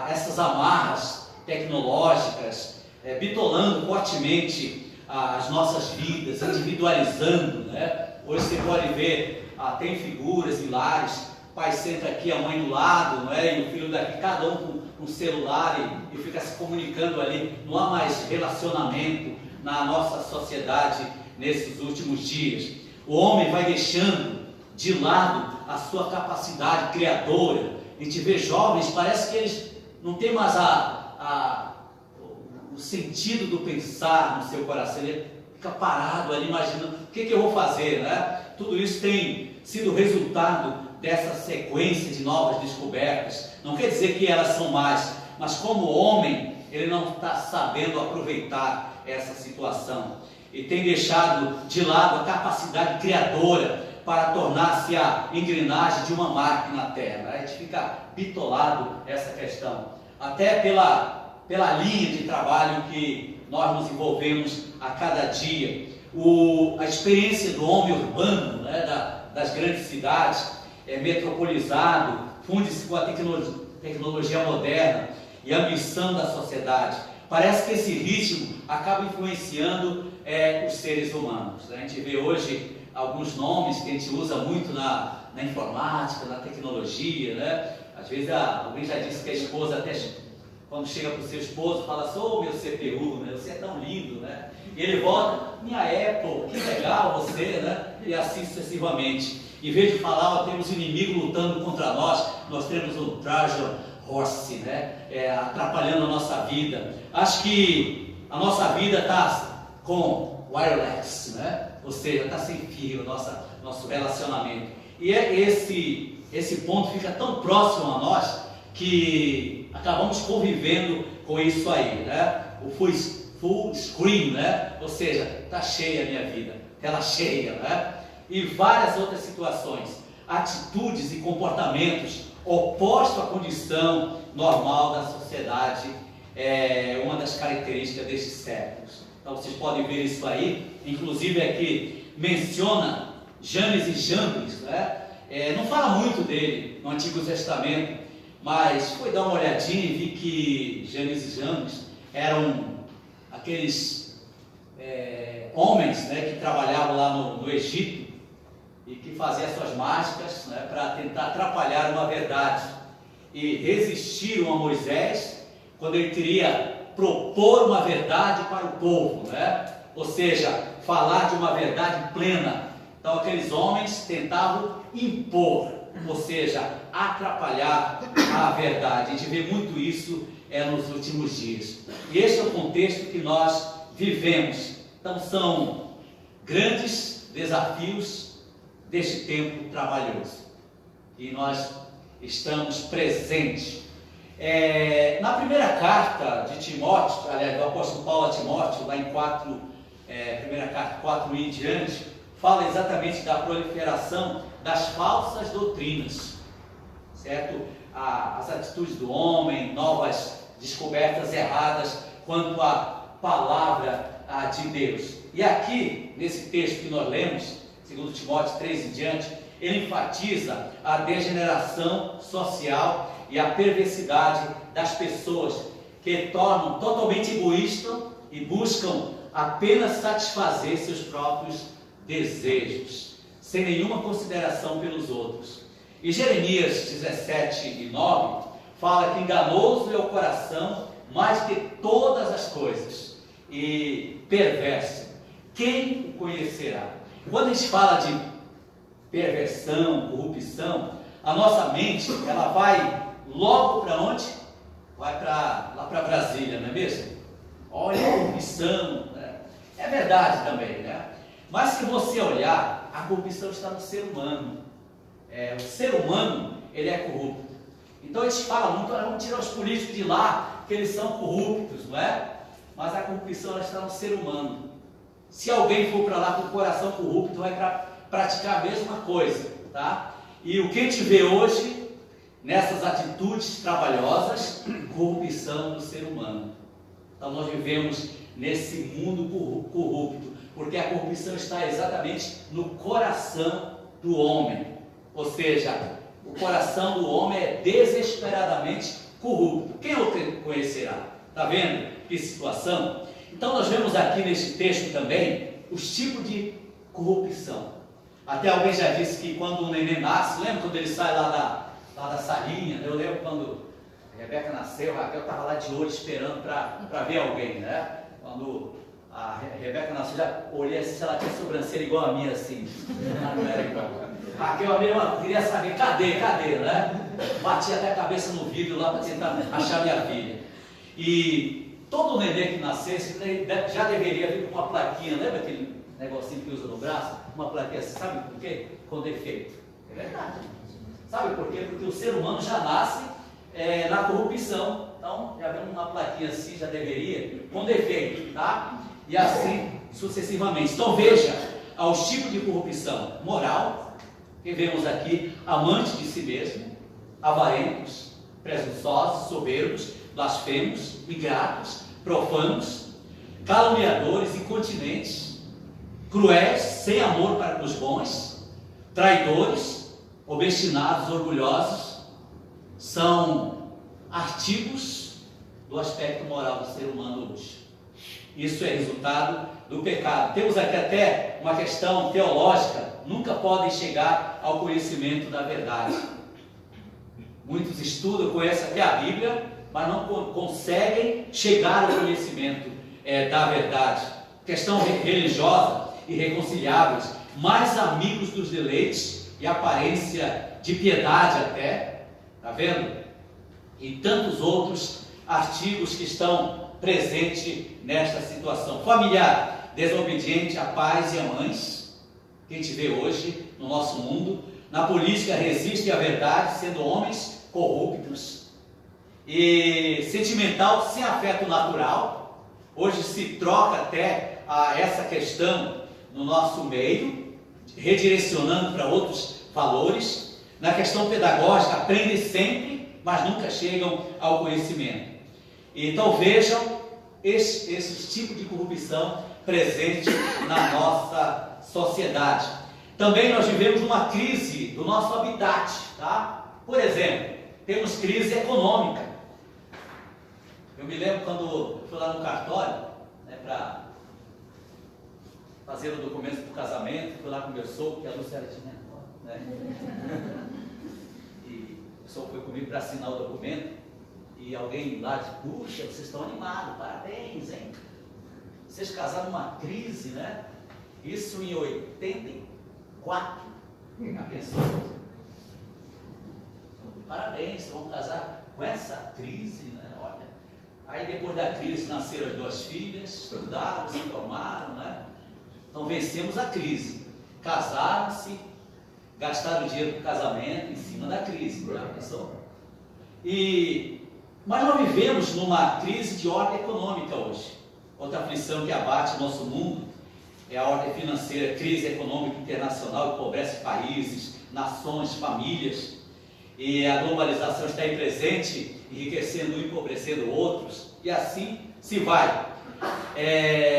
essas amarras tecnológicas, bitolando fortemente as nossas vidas, individualizando, né? Hoje você pode ver, tem figuras em lares, o pai senta aqui, a mãe do lado, né? E o filho daqui, cada um com um celular e fica se comunicando ali. Não há mais relacionamento na nossa sociedade nesses últimos dias. O homem vai deixando de lado a sua capacidade criadora. A gente vê jovens, parece que eles não têm mais o sentido do pensar no seu coração. Ele fica parado ali imaginando o que eu vou fazer, né? Tudo isso tem sido resultado dessa sequência de novas descobertas. Não quer dizer que elas são más, mas como homem, ele não está sabendo aproveitar essa situação e tem deixado de lado a capacidade criadora para tornar-se a engrenagem de uma máquina na Terra. A gente fica bitolado essa questão, até pela linha de trabalho que nós nos envolvemos a cada dia. A experiência do homem urbano, né, das grandes cidades, metropolizado, funde-se com a tecnologia moderna e a ambição da sociedade. parece que esse ritmo acaba influenciando os seres humanos. A gente vê hoje alguns nomes que a gente usa muito na informática, na tecnologia, né? Às vezes alguém já disse que a esposa até quando chega para o seu esposo fala assim: ô meu CPU, né? Você é tão lindo, né? E ele volta: minha Apple, que legal você, né? E assim sucessivamente. Em vez de falar, ó, temos um inimigo lutando contra nós temos um Trojan Horse, né? Atrapalhando a nossa vida. Acho que a nossa vida está com wireless, né? Ou seja, está sem fio nosso relacionamento. E esse ponto fica tão próximo a nós que acabamos convivendo com isso aí, né? O full screen, né? Ou seja, está cheia a minha vida, tela cheia, né? E várias outras situações, atitudes e comportamentos opostos à condição normal da sociedade, é uma das características destes séculos. Então vocês podem ver isso aí, inclusive aqui menciona Janes e Jambres, né? Não fala muito dele no Antigo Testamento, mas fui dar uma olhadinha e vi que Janes e Jambres eram aqueles homens, né, que trabalhavam lá no Egito e que faziam suas mágicas, né, para tentar atrapalhar uma verdade, e resistiram a Moisés quando ele queria propor uma verdade para o povo, né? Ou seja, falar de uma verdade plena. Então aqueles homens tentavam impor, ou seja, atrapalhar a verdade. A gente vê muito isso nos últimos dias. E este é o contexto que nós vivemos. Então são grandes desafios deste tempo trabalhoso. E nós estamos presentes. Na primeira carta de Timóteo, aliás, do apóstolo Paulo a Timóteo, lá em primeira carta 4 e em diante, fala exatamente da proliferação das falsas doutrinas, certo? As atitudes do homem, novas descobertas erradas quanto à palavra de Deus. E aqui, nesse texto que nós lemos, segundo Timóteo 3 em diante, ele enfatiza a degeneração social e a perversidade das pessoas que tornam totalmente egoístas e buscam apenas satisfazer seus próprios desejos, sem nenhuma consideração pelos outros. E Jeremias 17 e 9 fala que enganoso é o coração mais que todas as coisas e perverso, quem o conhecerá? Quando a gente fala de perversão, corrupção, a nossa mente, ela vai logo para onde? Vai lá para Brasília, não é mesmo? Olha a corrupção, né? É verdade também, né? Mas se você olhar, a corrupção está no ser humano. O ser humano, ele é corrupto. Então a gente fala muito, vamos tirar os políticos de lá, que eles são corruptos, não é? Mas a corrupção, ela está no ser humano. Se alguém for para lá com o coração corrupto, vai praticar a mesma coisa, tá? E o que a gente vê hoje, nessas atitudes trabalhosas, corrupção do ser humano. Então nós vivemos nesse mundo corrupto, porque a corrupção está exatamente no coração do homem. Ou seja, o coração do homem é desesperadamente corrupto. Quem o conhecerá? Está vendo que situação? Então nós vemos aqui neste texto também os tipos de corrupção. Até alguém já disse que quando o neném nasce, lembra quando ele sai lá da salinha? Eu lembro quando a Rebeca nasceu, a Raquel estava lá de olho esperando para ver alguém, né? Quando a Rebeca nasceu, já olhei assim, se ela tinha sobrancelha igual a minha, assim. Não era igual. A Raquel, a mesma, queria saber, cadê, né? Bati até a cabeça no vidro lá para tentar achar minha filha. E todo neném que nascesse já deveria vir com uma plaquinha, lembra aquele negocinho que usa no braço? Uma plaquinha assim, sabe por quê? Com defeito. É verdade. Sabe por quê? Porque o ser humano já nasce na corrupção. Então, já vemos uma plaquinha assim, já deveria, com defeito, tá? E assim sucessivamente. Então veja os tipos de corrupção: moral, que vemos aqui, amantes de si mesmo, avarentos, presunçosos, soberbos, blasfemos, ingratos, profanos, caluniadores, incontinentes, cruéis, sem amor para com os bons, traidores, obstinados, orgulhosos, são artigos do aspecto moral do ser humano hoje. Isso é resultado do pecado. Temos aqui até uma questão teológica: nunca podem chegar ao conhecimento da verdade. Muitos estudam, conhecem até a Bíblia, mas não conseguem chegar ao conhecimento da verdade. Questão religiosa, irreconciliáveis, mais amigos dos deleites e aparência de piedade até, está vendo? E tantos outros artigos que estão presentes nesta situação. Familiar, desobediente a pais e a mães, que a gente vê hoje no nosso mundo. Na política, resiste à verdade, sendo homens corruptos. E sentimental, sem afeto natural. Hoje se troca até essa questão no nosso meio, redirecionando para outros valores. Na questão pedagógica, aprendem sempre, mas nunca chegam ao conhecimento. Então vejam esses tipos de corrupção presente na nossa sociedade. Também nós vivemos uma crise do nosso habitat, tá? Por exemplo, temos crise econômica. Eu me lembro quando eu fui lá no cartório, né, para fazer o documento para o casamento, fui lá com o meu sogro, que a Lúcia era de menor, né? E o sogro foi comigo para assinar o documento, e alguém lá disse: puxa, vocês estão animados, parabéns, hein? Vocês casaram numa crise, né? Isso em 84. Já pensou? Parabéns, vão casar com essa crise, né? Olha. Aí depois da crise nasceram as 2 filhas, estudaram, se formaram, né? Então vencemos a crise. Casaram-se, gastaram dinheiro para o casamento em cima da crise, já pensou? Mas nós vivemos numa crise de ordem econômica hoje. Outra aflição que abate o nosso mundo é a ordem financeira, crise econômica internacional que empobrece países, nações, famílias. E a globalização está aí presente, enriquecendo um e empobrecendo outros, e assim se vai.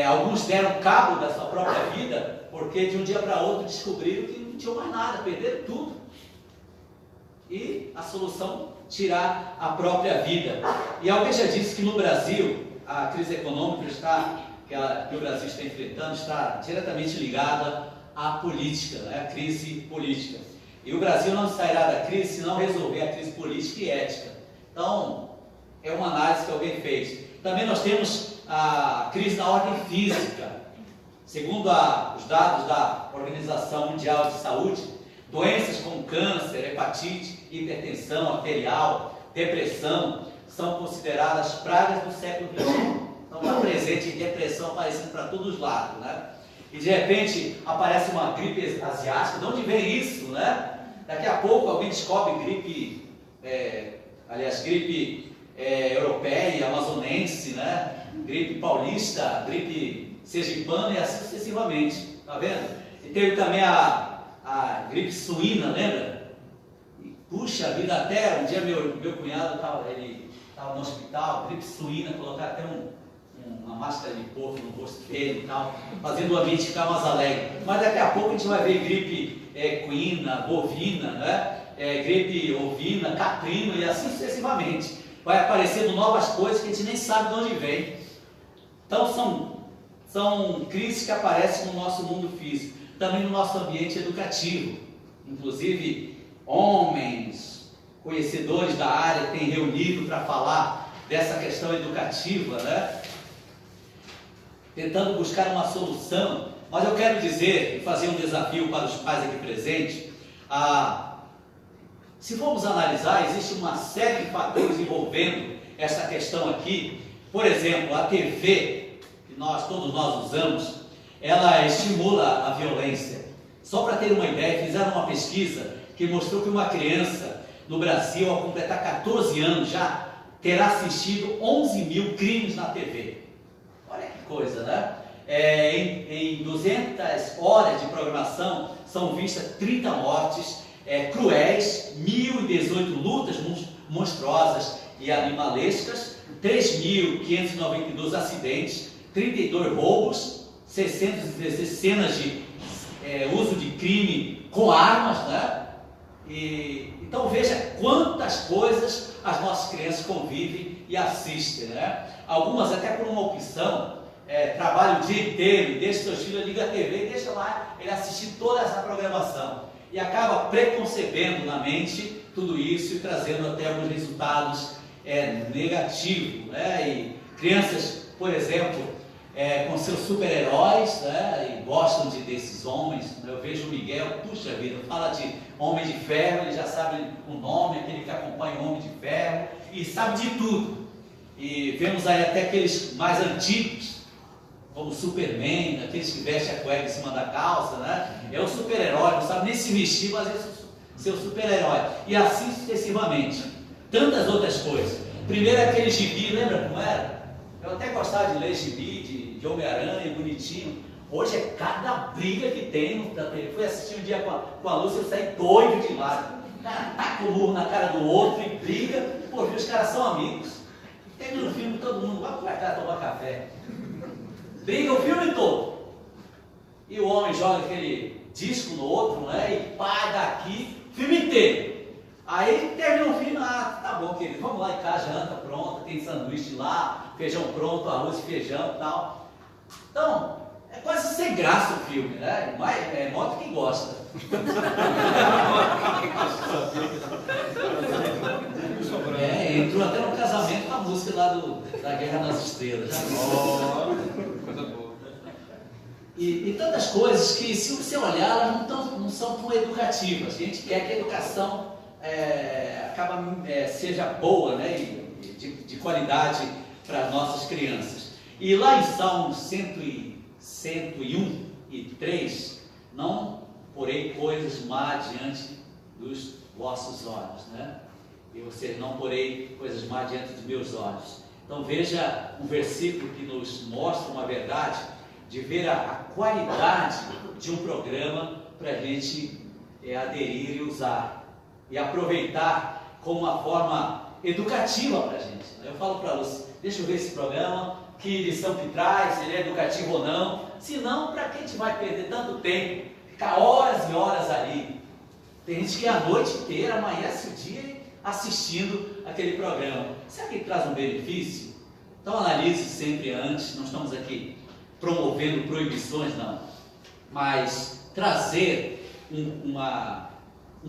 Alguns deram cabo da sua própria vida, porque de um dia para outro descobriram que não tinham mais nada, perderam tudo. E a solução, tirar a própria vida. E alguém já disse que no Brasil, a crise econômica que o Brasil está enfrentando está diretamente ligada à política, né? A crise política. E o Brasil não sairá da crise se não resolver a crise política e ética. Então, é uma análise que alguém fez. Também nós temos a crise na ordem física. Segundo os dados da Organização Mundial de Saúde, doenças como câncer, hepatite, hipertensão arterial, depressão, são consideradas pragas do século XXI. Então está presente em depressão aparecendo para todos os lados, né? E de repente aparece uma gripe asiática. De onde vem isso, né? Daqui a pouco alguém descobre gripe europeia, amazonense, né? Gripe paulista, gripe sergipana e assim sucessivamente. Tá vendo? E teve também a gripe suína, lembra? E, puxa vida, até um dia meu cunhado ele estava no hospital, gripe suína, colocaram até uma máscara de porco no rosto dele e tal, fazendo o ambiente ficar mais alegre. Mas daqui a pouco a gente vai ver gripe equina, bovina, né? Gripe ovina, caprina e assim sucessivamente. Vai aparecendo novas coisas que a gente nem sabe de onde vem. Então são crises que aparecem no nosso mundo físico, também no nosso ambiente educativo. Inclusive, homens conhecedores da área têm reunido para falar dessa questão educativa, né? Tentando buscar uma solução. Mas eu quero dizer e fazer um desafio para os pais aqui presentes. Se formos analisar, existe uma série de fatores envolvendo essa questão aqui. Por exemplo, a TV, que todos nós usamos, ela estimula a violência. Só para ter uma ideia, fizeram uma pesquisa que mostrou que uma criança no Brasil, ao completar 14 anos já, terá assistido 11 mil crimes na TV. Olha que coisa, né? Em 200 horas de programação são vistas 30 mortes cruéis, 1.018 lutas monstruosas e animalescas, 3.592 acidentes, 32 roubos, 616 cenas de uso de crime com armas, né? Então veja quantas coisas as nossas crianças convivem e assistem, né? Algumas até por uma opção, trabalha o dia inteiro e deixa seus filhos, liga a TV e deixa lá ele assistir toda essa programação. E acaba preconcebendo na mente tudo isso e trazendo até alguns resultados negativos, né? E crianças, por exemplo, com seus super-heróis, né? E gostam desses homens. Eu vejo o Miguel, puxa vida, fala de Homem de Ferro, ele já sabe o nome, aquele que acompanha o Homem de Ferro, e sabe de tudo. E vemos aí até aqueles mais antigos, como o Superman, aqueles que vestem a cueca em cima da calça, né? É o super-herói, não sabe nem se vestir, mas é o seu super-herói. E assim sucessivamente. Tantas outras coisas. Primeiro aquele gibi, lembra como era? Eu até gostava de ler gibi de Homem-Aranha, bonitinho. Hoje é cada briga que tem na TV. Fui assistir um dia com a Lúcia, eu saí doido de lá. O cara taca o murro na cara do outro e briga. Pô, os caras são amigos. Termina o filme, todo mundo vai pra cá tomar café. Briga o filme todo. E o homem joga aquele disco no outro, né? E pá, daqui, filme inteiro. Aí termina o filme, tá bom, querido, vamos lá em casa, janta pronta, tem sanduíche lá, feijão pronto, arroz e feijão e tal. Então, é quase sem graça o filme, né? Mas moto que gosta. Entrou até no casamento com a música lá da Guerra nas Estrelas. Coisa boa. E tantas coisas que, se você olhar, elas não são tão educativas. A gente quer que a educação seja boa, né? E de qualidade para nossas crianças. E lá em Salmo 101 e 3, não porei coisas más diante dos vossos olhos, né? E vocês não porei coisas más diante dos meus olhos. Então veja um versículo que nos mostra uma verdade de ver a qualidade de um programa para a gente aderir e usar e aproveitar como uma forma educativa para a gente. Eu falo para você, deixa eu ver esse programa, que lição que traz, se ele é educativo ou não. Se não, para que a gente vai perder tanto tempo, ficar horas e horas ali? Tem gente que a noite inteira amanhece o dia assistindo aquele programa. Será que ele traz um benefício? Então analise sempre antes, não estamos aqui promovendo proibições, não, mas trazer um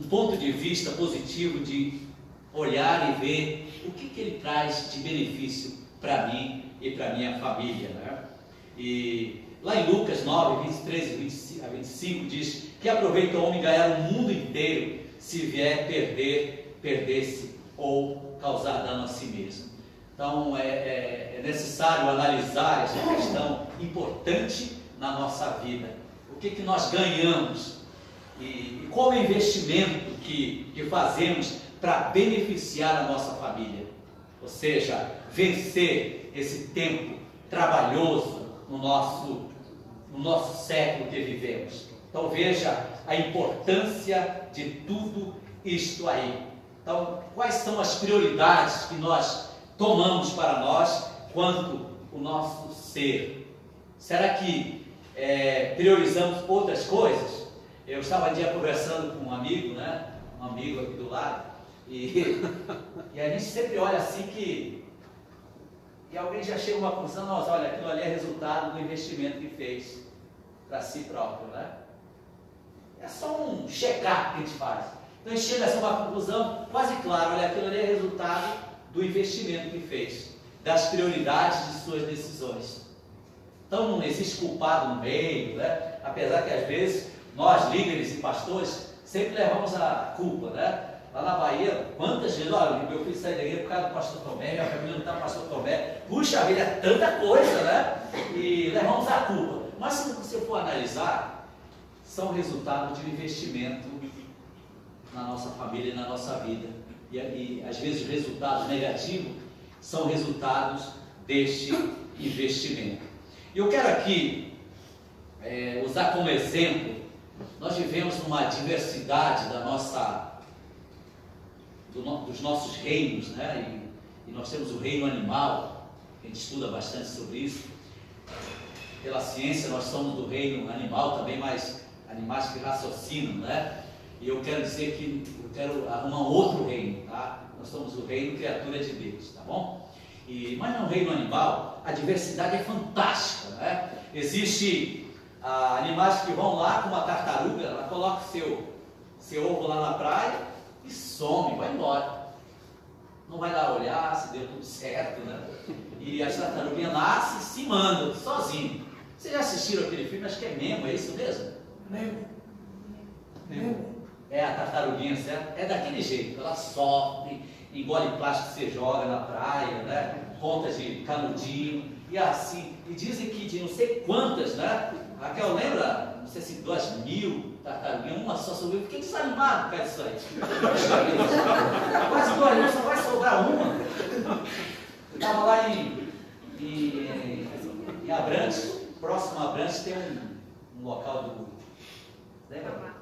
ponto de vista positivo de olhar e ver o que ele traz de benefício para mim e para minha família, né? E lá em Lucas 9, 23 a 25 diz que aproveita o homem ganhar o mundo inteiro se vier perder-se ou causar dano a si mesmo. Então é necessário analisar essa questão importante na nossa vida. O que nós ganhamos e qual é o investimento que fazemos para beneficiar a nossa família. Ou seja, vencer esse tempo trabalhoso no nosso século que vivemos. Então veja a importância de tudo isto aí. Então, quais são as prioridades que nós tomamos para nós quanto o nosso ser? Será que priorizamos outras coisas? Eu estava um dia conversando com um amigo, né? Um amigo aqui do lado, e a gente sempre olha assim que alguém já chega a uma conclusão, nossa, olha, aquilo ali é resultado do investimento que fez para si próprio, né? É só um check-up que a gente faz. Então a gente chega a uma conclusão quase clara, olha, aquilo ali é resultado do investimento que fez, das prioridades de suas decisões. Então não existe culpado no meio, né? Apesar que às vezes nós, líderes e pastores, sempre levamos a culpa, né? Lá na Bahia, quantas vezes, olha, meu filho sai da igreja por causa do pastor Tomé, minha família não está no pastor Tomé, puxa vida, é tanta coisa, né? E levamos a culpa. Mas se você for analisar, são resultado de um investimento na nossa família e na nossa vida. E às vezes os resultados negativos são resultados deste investimento. E eu quero aqui usar como exemplo, nós vivemos numa diversidade dos nossos reinos, né? E nós temos o reino animal, a gente estuda bastante sobre isso. Pela ciência nós somos do reino animal também, mas animais que raciocinam, né? E eu quero dizer que eu quero arrumar outro reino, tá? Nós somos o reino criatura de Deus, tá bom? Mas no reino animal, a diversidade é fantástica, né? Existe animais que vão lá com uma tartaruga, ela coloca seu ovo lá na praia e some, vai embora. Não vai lá olhar se deu tudo certo, né? E as tartaruguinhas nascem e se mandam, sozinho. Vocês já assistiram aquele filme? Acho que é Nemo, é isso mesmo? Nemo. É a tartaruguinha, certo? É daquele jeito, ela sofre, engole plástico que você joga na praia, né? Pontas de canudinho, e assim. E dizem que de não sei quantas, né? Raquel, lembra? Não sei se 2.000 tartaruguinhas, uma só sobreviveu. Fiquei desanimado por causa disso aí. Quase 2.000, só vai sobrar uma. Eu estava lá em Abrantes, próximo a Abrantes tem um local do... Lembra?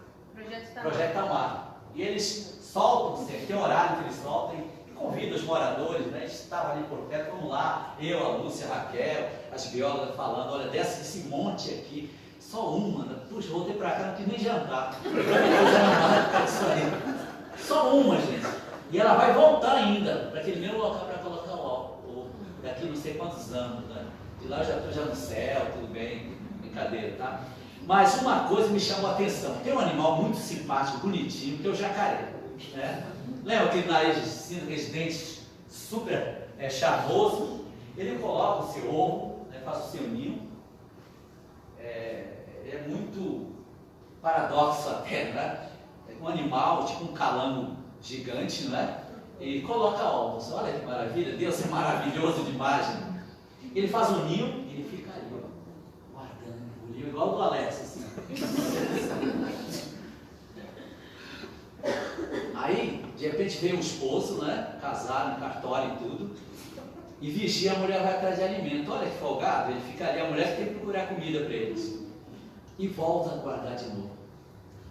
Projeto Amar. E eles soltam, tem um horário que eles soltam e convidam os moradores, né? A gente estava ali por perto, vamos lá, eu, a Lúcia, a Raquel, as biólogas falando, olha, desse monte aqui, só uma, né? Puxa, voltei para cá, não quis nem jantar. Isso aí. Só uma, gente. E ela vai voltar ainda para aquele mesmo local para colocar o ovo. Daqui não sei quantos anos, né? De lá eu já estou já no céu, tudo bem, brincadeira, tá? Mas uma coisa me chamou a atenção. Tem um animal muito simpático, bonitinho, que é o jacaré, né? Lembra aquele nariz, aqueles dentes super charmoso? Ele coloca o seu ovo, né, faz o seu ninho. É muito paradoxo até, né? É um animal, tipo um calango gigante, né? E coloca ovos. Olha que maravilha, Deus é maravilhoso de imagem. Ele faz um ninho e ele fica ali, ó, guardando o ninho, igual o do Alex, assim. Aí, de repente, vem o esposo, né? Casado, no cartório e tudo, e vigia, a mulher vai atrás de alimento. Olha que folgado, ele fica ali, a mulher tem que procurar comida para eles. E volta a guardar de novo.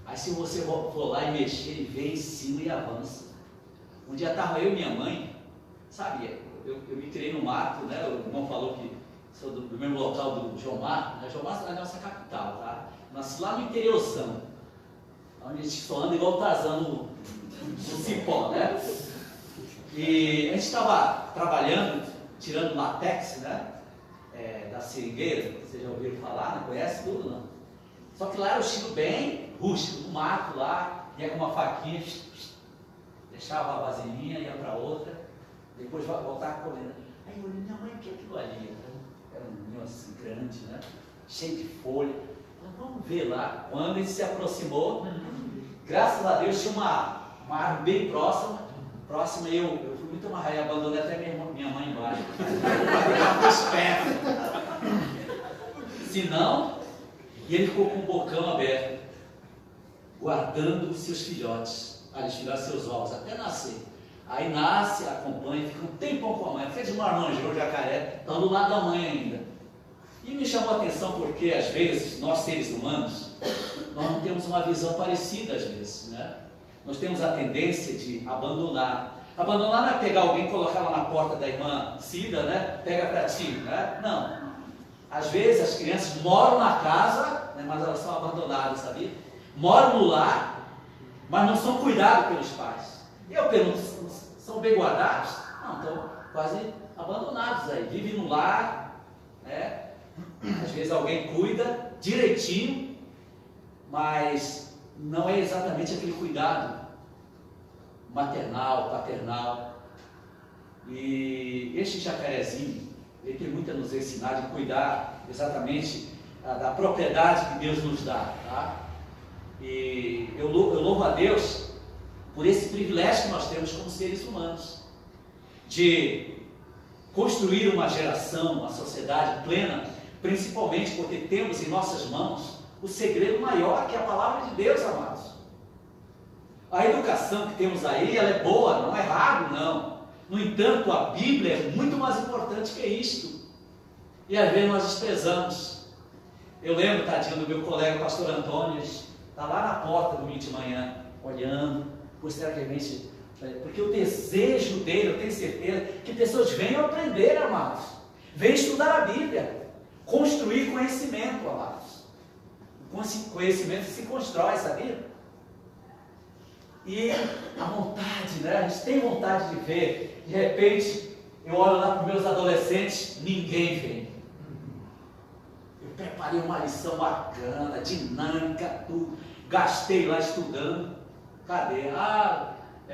Aí, se você for lá e mexer, ele vem em cima e avança. Um dia estava eu e minha mãe, sabe? Eu me criei no mato, né? O irmão falou que sou do mesmo local do João Marcos, né? João Marcos é a nossa capital, tá? Nasci lá no interiorzão, onde a gente só anda igual o Tarzan no cipó, né? E a gente estava trabalhando, tirando látex, né? Da seringueira, vocês já ouviram falar, não conhece tudo, não? Só que lá era o estilo bem rústico, no mato lá, ia com uma faquinha, deixava a vasilhinha, ia para outra, depois voltava colhendo. Aí eu olhei, minha mãe, o que é aquilo ali? Era um ninho assim grande, né? Cheio de folha. Vamos ver lá. Quando ele se aproximou, graças a Deus tinha uma árvore bem próxima, e eu fui muito amarrado e abandonei até minha mãe embaixo. Eu fui esperto. Se não, e ele ficou com o bocão aberto, guardando os seus filhotes, eles tiraram seus ovos até nascer. Aí nasce, acompanha, fica um tempão com a mãe, fez um marmanjão, o jacaré, está do lado da mãe ainda. E me chamou a atenção porque, às vezes, nós seres humanos, nós não temos uma visão parecida, às vezes, né? Nós temos a tendência de abandonar. Abandonar não é pegar alguém e colocar lá na porta da irmã Cida, né? Pega para ti, né? Não. Às vezes, as crianças moram na casa, né? Mas elas são abandonadas, sabia? Moram no lar, mas não são cuidados pelos pais. E eu pergunto, são bem guardados? Não, estão quase abandonados aí. Vivem no lar, né? Às vezes alguém cuida direitinho, mas não é exatamente aquele cuidado maternal, paternal. E este jacarezinho, ele tem muito a nos ensinar de cuidar exatamente da propriedade que Deus nos dá, tá? E eu louvo a Deus por esse privilégio que nós temos como seres humanos, de construir uma geração, uma sociedade plena, principalmente porque temos em nossas mãos o segredo maior, que é a palavra de Deus, amados. A educação que temos aí, ela é boa, não é raro, não. No entanto, a Bíblia é muito mais importante que isto. E às vezes nós desprezamos. Eu lembro, tadinho, do meu colega, pastor Antônio, está lá na porta domingo de manhã, olhando, posteriormente, porque o desejo dele, eu tenho certeza, que pessoas venham aprender, amados. Venham estudar a Bíblia, construir conhecimento, amados. Com conhecimento se constrói, sabia? E a vontade, né? A gente tem vontade de ver, de repente, Eu olho lá para os meus adolescentes, ninguém vem. Eu preparei uma lição bacana, dinâmica, tudo. Gastei lá estudando. Cadê?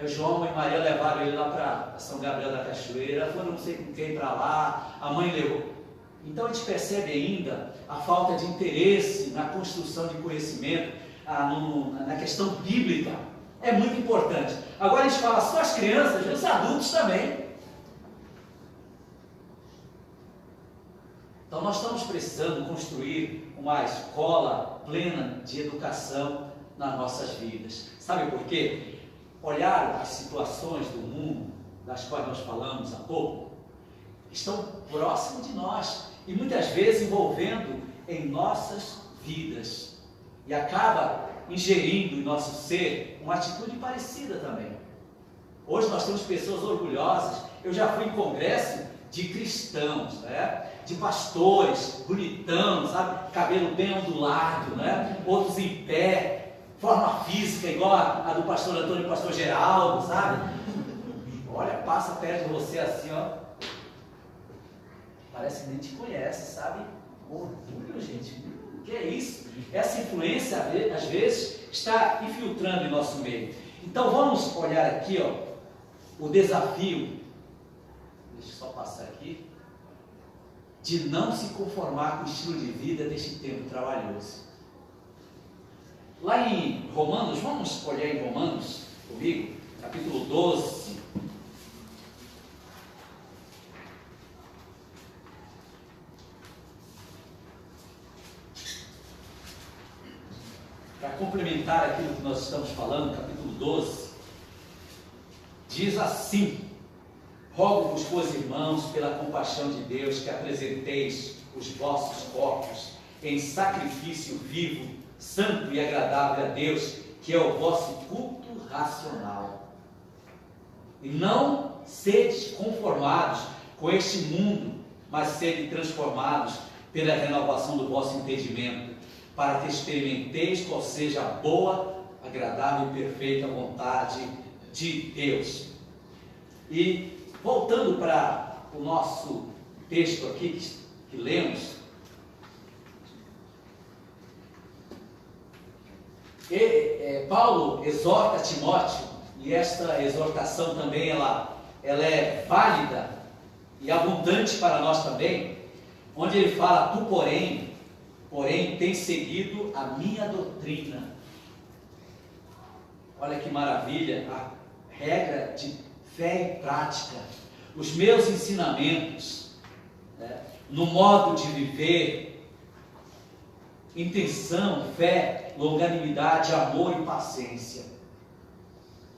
O João e Maria levaram ele lá para São Gabriel da Cachoeira, foram não sei com quem para lá, a mãe levou. Então a gente percebe ainda a falta de interesse na construção de conhecimento, na questão bíblica. É muito importante. Agora a gente fala só as crianças, os adultos também. Então nós estamos precisando construir uma escola plena de educação nas nossas vidas. Sabe por quê? Olhar as situações do mundo, das quais nós falamos há pouco, estão próximo de nós e muitas vezes envolvendo em nossas vidas e acaba ingerindo em nosso ser uma atitude parecida também. Hoje nós temos pessoas orgulhosas. Eu já fui em congresso de cristãos, né? De pastores, bonitão, sabe? Cabelo bem ondulado, né? Outros em pé, forma física igual a do pastor Antônio e pastor Geraldo, sabe? Olha, passa perto de você assim, ó. Parece que nem te conhece, sabe? Orgulho, gente. O que é isso? Essa influência, às vezes, está infiltrando em nosso meio. Então, vamos olhar aqui, ó, o desafio, deixa eu só passar aqui, de não se conformar com o estilo de vida deste tempo trabalhoso. Lá em Romanos, vamos olhar em Romanos comigo, capítulo 12. Para complementar aquilo que nós estamos falando, capítulo 12, diz assim: rogo-vos, pois, irmãos, pela compaixão de Deus, que apresenteis os vossos corpos em sacrifício vivo, santo e agradável a Deus, que é o vosso culto racional. E não sedes conformados com este mundo, mas sede transformados pela renovação do vosso entendimento, para que experimenteis qual seja a boa, agradável e perfeita vontade de Deus. E voltando para o nosso texto aqui que lemos, Paulo exorta Timóteo, e esta exortação também ela é válida e abundante para nós também, onde ele fala: tu porém tens seguido a minha doutrina. Olha que maravilha, a regra de fé e prática, os meus ensinamentos, né, no modo de viver, intenção, fé, longanimidade, amor e paciência.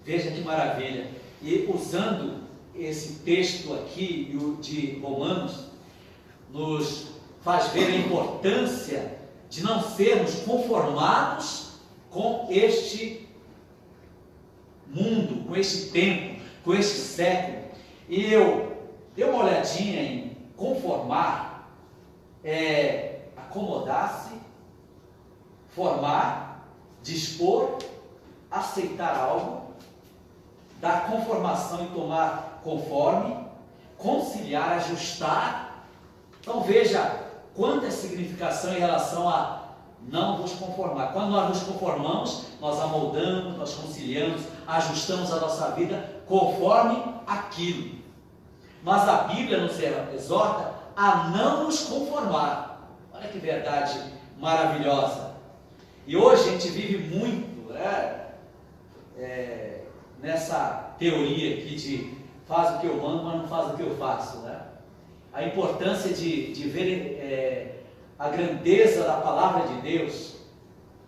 Veja que maravilha. E usando esse texto aqui, o de Romanos, nos faz ver a importância de não sermos conformados com este mundo, com este tempo, com este século. E eu dei uma olhadinha em conformar, acomodar-se, formar, dispor, aceitar algo, dar conformação e tomar conforme, conciliar, ajustar. Então veja quanta significação em relação a não vos conformar. Quando nós nos conformamos, nós amoldamos, nós conciliamos, ajustamos a nossa vida conforme aquilo. Mas a Bíblia nos exorta a não nos conformar. Olha que verdade maravilhosa. E hoje a gente vive muito, nessa teoria aqui de faz o que eu mando, mas não faz o que eu faço, né? A importância de ver a grandeza da palavra de Deus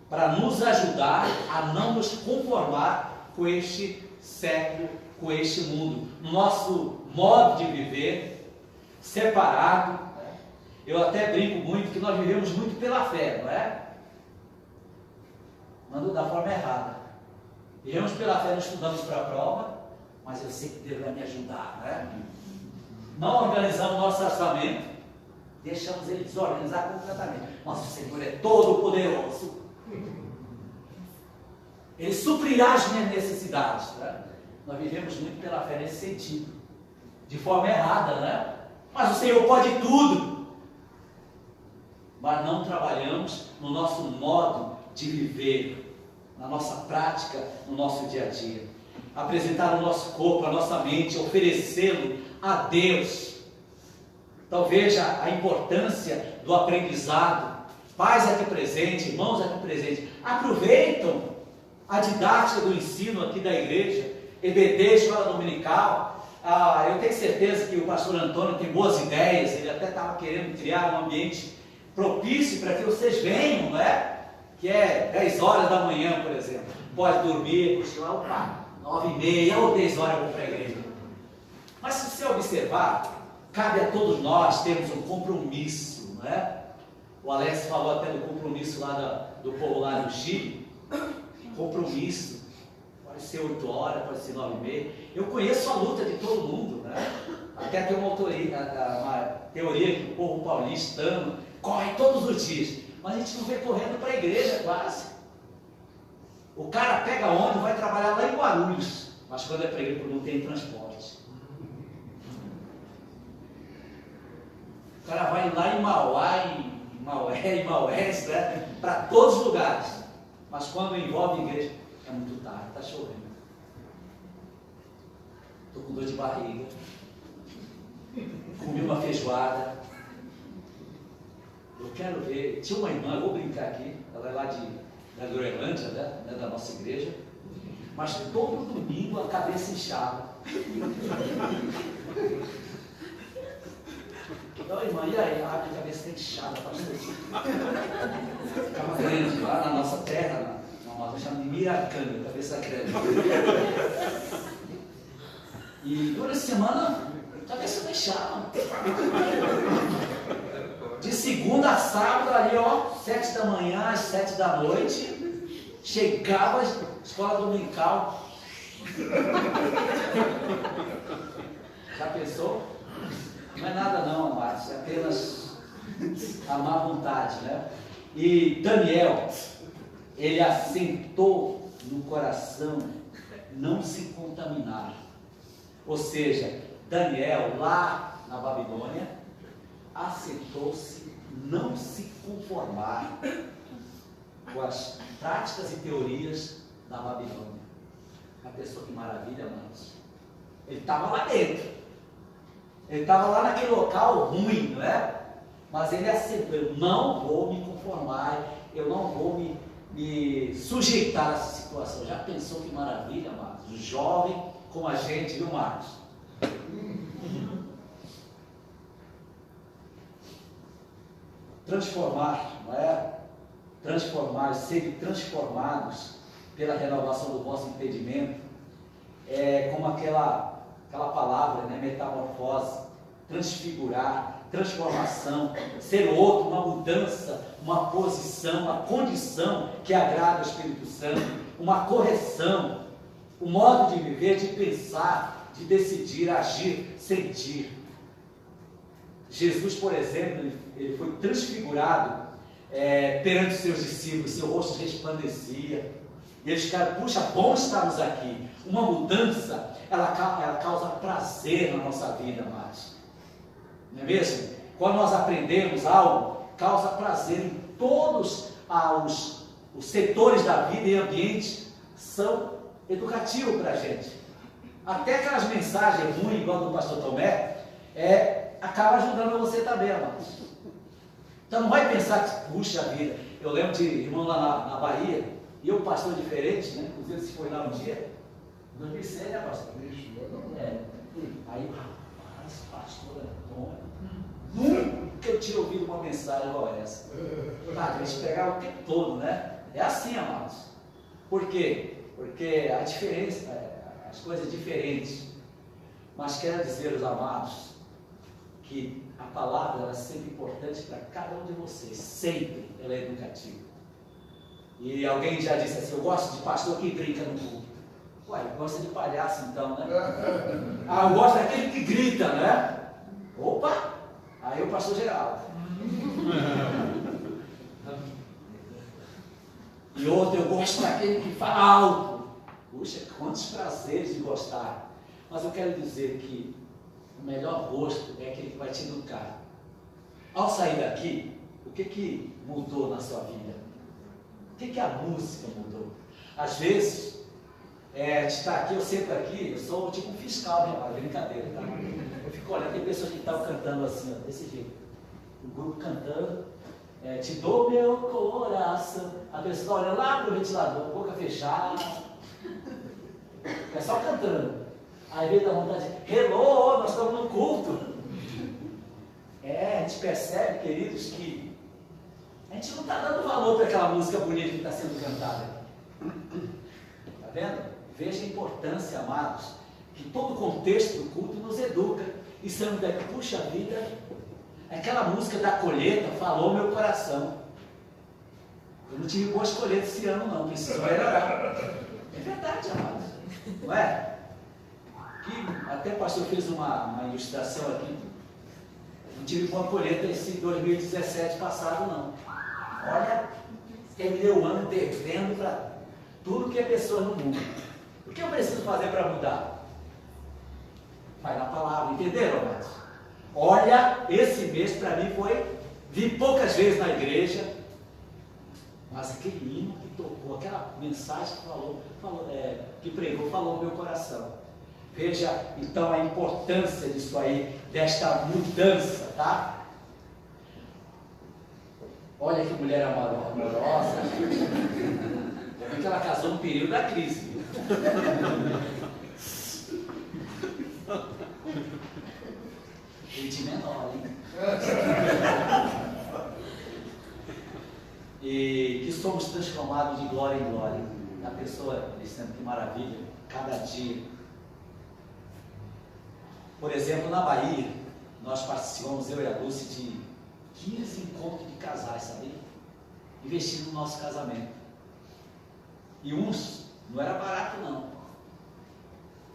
para nos ajudar a não nos conformar com este século, com este mundo, no nosso modo de viver, separado, né? Eu até brinco muito que nós vivemos muito pela fé, não é? Mas da forma errada. Vivemos pela fé, não estudamos para a prova, mas eu sei que Deus vai me ajudar, né? Não organizamos nosso orçamento, deixamos ele desorganizar completamente. Nosso Senhor é todo poderoso, Ele suprirá as minhas necessidades, né? Nós vivemos muito pela fé nesse sentido. de forma errada, né? Mas o Senhor pode tudo. Mas não trabalhamos no nosso modo de viver, na nossa prática, no nosso dia a dia. Apresentar o nosso corpo, a nossa mente, oferecê-lo a Deus. Então veja a importância do aprendizado. Pais aqui presentes, irmãos aqui presentes, aproveitam a didática do ensino aqui da igreja, EBD, Escola Dominical. Eu tenho certeza que o pastor Antônio tem boas ideias, ele até estava querendo criar um ambiente propício para que vocês venham, não é? Que é 10 horas da manhã, por exemplo. Pode dormir, opa, 9h30 ou 10 horas eu vou para a igreja. Mas se você observar, cabe a todos nós termos um compromisso, não é? O Alex falou até do compromisso lá do povo lá no Chile. Compromisso. Pode ser 8 horas, pode ser 9h30. Eu conheço a luta de todo mundo, né? Até tem uma teoria que o povo paulistano corre todos os dias. Mas a gente não vê correndo para a igreja quase. O cara pega ônibus, vai trabalhar lá em Guarulhos. Mas quando é para a igreja, não tem transporte. O cara vai lá em Mauá, em Maués, né? Para todos os lugares. Mas quando envolve a igreja, é muito tarde, está chovendo. Estou com dor de barriga. Comi uma feijoada. Eu quero ver. Tinha uma irmã, eu vou brincar aqui, ela é lá da Groenlândia, né? Da nossa igreja. Mas todo domingo a cabeça inchava. Então, irmã, e aí? A cabeça está inchada, pastor. Ficava grande lá na nossa terra, na nossa chama de Miracanga, cabeça grande. E durante a semana, a cabeça não inchava. De segunda a sábado, ali, ó, 7 da manhã às 7 da noite, chegava a escola dominical. Já pensou? Não é nada não, amados, é apenas a má vontade, né? E Daniel, ele assentou no coração não se contaminar. Ou seja, Daniel, lá na Babilônia, assentou-se não se conformar com as práticas e teorias da Babilônia. A pessoa, que maravilha, amados. Ele estava lá dentro. Ele estava lá naquele local ruim, não é? Mas ele aceitou, eu não vou me conformar, eu não vou me sujeitar a essa situação. Já pensou que maravilha, Marcos? Um jovem como a gente, viu, Marcos? Transformar, não é? Transformar, serem transformados pela renovação do vosso entendimento, é como aquela palavra, né? Metamorfose, transfigurar, transformação, ser outro, uma mudança, uma posição, uma condição que agrada ao Espírito Santo, uma correção, o modo de viver, de pensar, de decidir, agir, sentir. Jesus, por exemplo, ele foi transfigurado perante os seus discípulos, seu rosto resplandecia. E eles ficaram, puxa, bom estarmos aqui. Uma mudança, ela causa prazer na nossa vida, amados. Não é mesmo? Quando nós aprendemos algo, causa prazer em todos os setores da vida e ambientes são educativos para a gente. Até aquelas mensagens ruins, igual do pastor Tomé, acaba ajudando você também, amados. Então não vai pensar que, puxa vida, eu lembro de irmão lá na Bahia, e eu, pastor diferente, né? Inclusive, se foi lá um dia, 2006, né, pastor? Aí, rapaz, pastor Antônio, nunca eu tinha ouvido uma mensagem igual essa. A gente pegava o tempo todo, né? É assim, amados. Por quê? Porque a diferença, as coisas diferentes. Mas quero dizer, os amados, que a palavra ela é sempre importante para cada um de vocês. Sempre ela é educativa. E alguém já disse assim, eu gosto de pastor que brinca no culto. Ué, gosta de palhaço então, né? Eu gosto daquele que grita, né? Opa! Aí o pastor Geraldo. E outro, eu gosto daquele que fala alto. Puxa, quantos prazeres de gostar. Mas eu quero dizer que o melhor rosto é aquele que vai te educar. Ao sair daqui, o que mudou na sua vida? O que a música mudou? Às vezes, de estar aqui, eu sento aqui, eu sou tipo um fiscal, né? Brincadeira, tá? Eu fico olhando, tem pessoas que estavam cantando assim, ó, desse jeito. O grupo cantando, te dou meu coração. A pessoa está olhando lá pro ventilador, boca fechada. É só cantando. Aí vem da vontade de, hello, nós estamos no culto. A gente percebe, queridos, que a gente não está dando valor para aquela música bonita que está sendo cantada. Está vendo? Veja a importância, amados, que todo o contexto do culto nos educa. E sabemos que, puxa vida, aquela música da colheita falou meu coração. Eu não tive boas colheitas esse ano, não, preciso melhorar. É verdade, amados. Não é? Que até o pastor fez uma ilustração aqui. Não tive boa colheita esse 2017 passado, não. Olha, terminei o ano devendo para tudo que é pessoa no mundo. O que eu preciso fazer para mudar? Vai na palavra, entenderam, amados? Olha, esse mês para mim vi poucas vezes na igreja, mas aquele hino que tocou, aquela mensagem que pregou, falou no meu coração. Veja, então, a importância disso aí, desta mudança, tá? Olha que mulher amorosa. Porque ela casou no período da crise. Gente menor, hein? E que somos transformados de glória em glória. A pessoa, dizendo que maravilha, cada dia. Por exemplo, na Bahia, nós participamos, eu e a Lúcia, de 15 encontros de casais, sabia? Investindo no nosso casamento. E uns, não era barato não.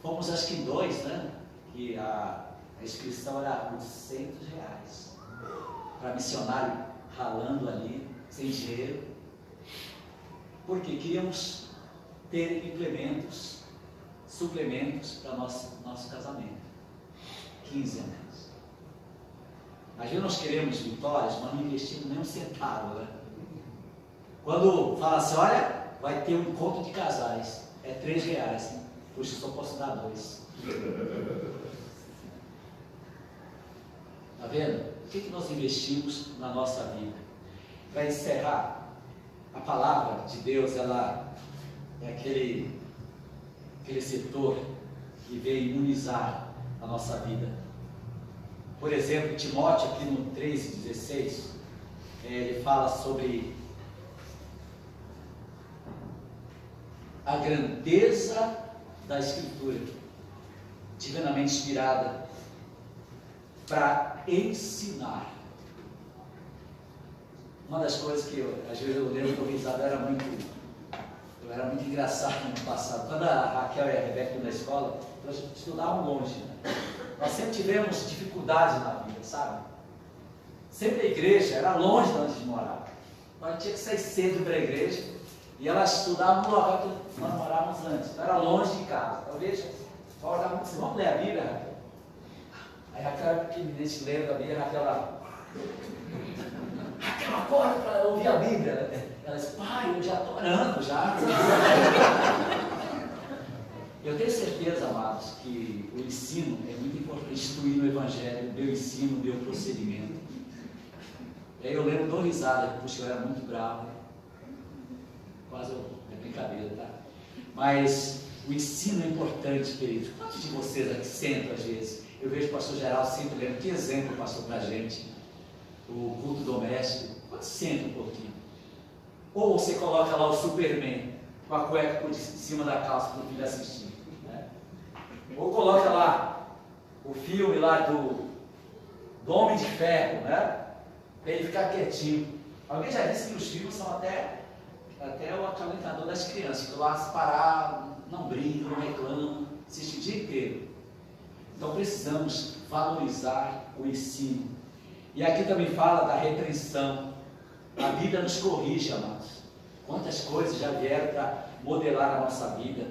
Fomos acho que em 2, né? Que a inscrição era R$800. Para missionário ralando ali, sem dinheiro. Porque queríamos ter implementos, suplementos para nosso casamento. 15 anos. Às vezes nós queremos vitórias, mas não investimos nem um centavo, né? Quando fala assim, olha, vai ter um encontro de casais, é R$3, né? Puxa, só posso dar 2. Está vendo? O que nós investimos na nossa vida? Para encerrar, a palavra de Deus, ela é aquele setor que veio imunizar a nossa vida. Por exemplo, Timóteo, aqui no 3,16, ele fala sobre a grandeza da Escritura, divinamente inspirada, para ensinar. Uma das coisas que às vezes eu lembro que eu risada, eu era muito engraçado no passado. Quando a Raquel e a Rebeca iam na escola, nós estudavam longe, né? Nós sempre tivemos dificuldades na vida, sabe? Sempre a igreja era longe de onde a gente morava. Nós tinha que sair cedo para a igreja e elas estudavam no local que nós morávamos antes. Então era longe de casa. Então veja, vamos ler a Bíblia, Raquel? Aí a Raquel, que me deixa lendo a Bíblia, a Raquel lá. Raquel, acorda para ouvir a Bíblia. Ela disse, pai, eu já estou orando, já. Eu tenho certeza, amados, que o ensino é muito importante, instruir no Evangelho, meu ensino, meu procedimento. E aí eu lembro, dou risada, puxa, eu era muito bravo. Quase é brincadeira, tá? Mas o ensino é importante, queridos. Quantos de vocês aqui sentam às vezes? Eu vejo o pastor Geraldo sempre lendo, que exemplo passou para a gente. O culto doméstico. Quantos sentam um pouquinho? Ou você coloca lá o Superman com a cueca por cima da calça para o filho assistir, né? Ou coloca lá o filme lá do Homem de Ferro, né? Para ele ficar quietinho. Alguém já disse que os filmes são até o acalentador das crianças, que lá se parar, não brincam, não reclamam, assistem o dia inteiro. Então precisamos valorizar o ensino. E aqui também fala da repreensão. A Bíblia nos corrige, amados. Quantas coisas já vieram para modelar a nossa vida.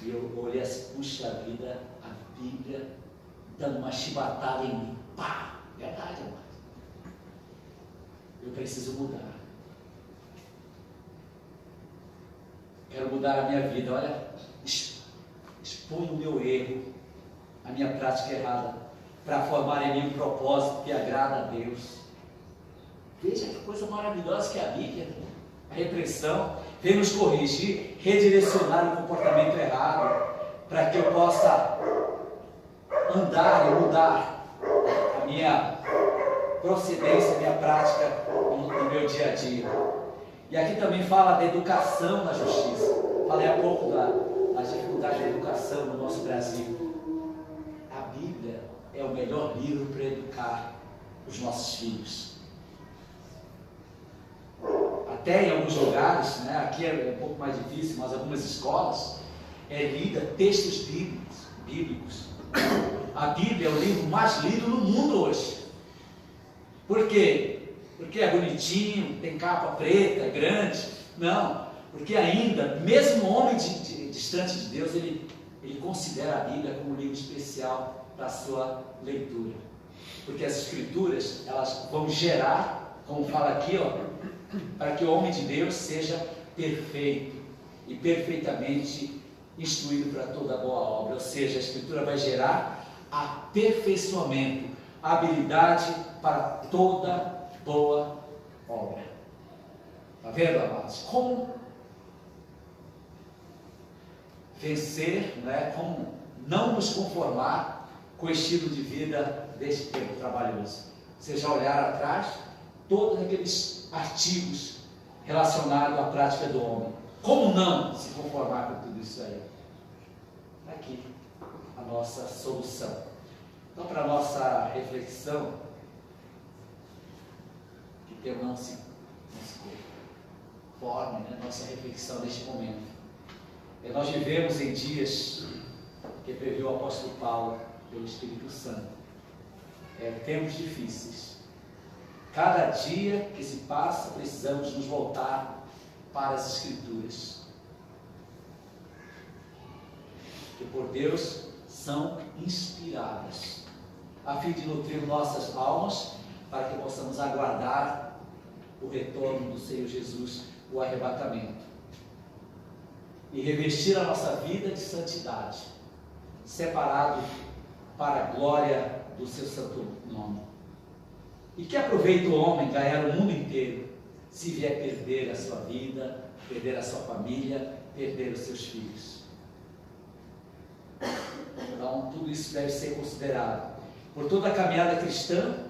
E eu olhei assim, puxa vida, a Bíblia dando uma chibatada em mim. Pá! Verdade, amado. Eu preciso mudar. Quero mudar a minha vida. Olha, exponho o meu erro, a minha prática errada, para formar em mim um propósito que agrada a Deus. Veja que coisa maravilhosa que é a Bíblia. A repreensão vem nos corrigir, redirecionar o comportamento errado, para que eu possa andar e mudar a minha procedência, a minha prática no meu dia a dia. E aqui também fala da educação na justiça. Falei há pouco da dificuldade da educação no nosso Brasil. A Bíblia é o melhor livro para educar os nossos filhos. Até em alguns lugares, né, aqui é um pouco mais difícil, mas algumas escolas é lida textos bíblicos. A Bíblia é o livro mais lido no mundo hoje. Por quê? Porque é bonitinho, tem capa preta, é grande. Não, porque ainda, mesmo o homem distante de Deus, ele considera a Bíblia como um livro especial para a sua leitura. Porque as Escrituras, elas vão gerar, como fala aqui, ó, para que o homem de Deus seja perfeito e perfeitamente instruído para toda boa obra. Ou seja, a Escritura vai gerar aperfeiçoamento, habilidade para toda boa obra. Está vendo, amados? Como vencer, né? Como não nos conformar com o estilo de vida deste tempo trabalhoso. Você já olhar atrás, todos aqueles artigos relacionados à prática do homem. Como não se conformar com tudo isso aí? Aqui, a nossa solução. Então, para a nossa reflexão, que Deus não se conforme, né, nossa reflexão neste momento. Nós vivemos em dias que previu o apóstolo Paulo pelo Espírito Santo. Tempos difíceis. Cada dia que se passa, precisamos nos voltar para as Escrituras, que por Deus são inspiradas, a fim de nutrir nossas almas, para que possamos aguardar o retorno do Senhor Jesus, o arrebatamento, e revestir a nossa vida de santidade, separado para a glória do seu santo nome. E que aproveita o homem ganhar o mundo inteiro, se vier perder a sua vida, perder a sua família, perder os seus filhos. Então, tudo isso deve ser considerado. Por toda a caminhada cristã,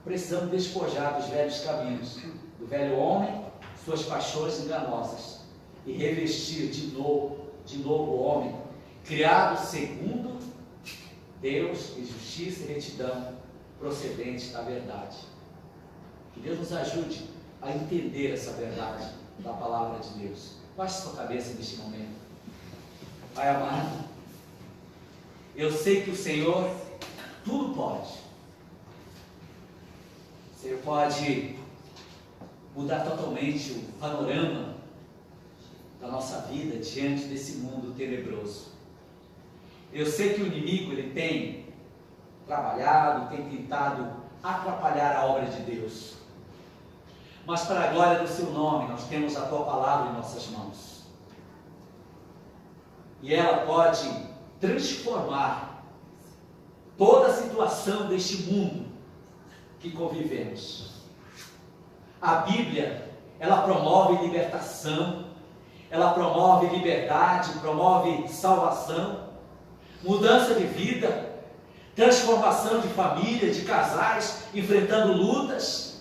precisamos despojar dos velhos caminhos, do velho homem, suas paixões enganosas, e revestir de novo o homem, criado segundo Deus, em justiça e retidão, procedente da verdade. Que Deus nos ajude a entender essa verdade da palavra de Deus. Baixe sua cabeça neste momento. Pai amado, eu sei que o Senhor tudo pode. O Senhor pode mudar totalmente o panorama da nossa vida diante desse mundo tenebroso. Eu sei que o inimigo ele tem trabalhado, tem tentado atrapalhar a obra de Deus. Mas para a glória do seu nome, nós temos a tua palavra em nossas mãos. E ela pode transformar toda a situação deste mundo que convivemos. A Bíblia, ela promove libertação, ela promove liberdade, promove salvação, mudança de vida, transformação de família, de casais, enfrentando lutas.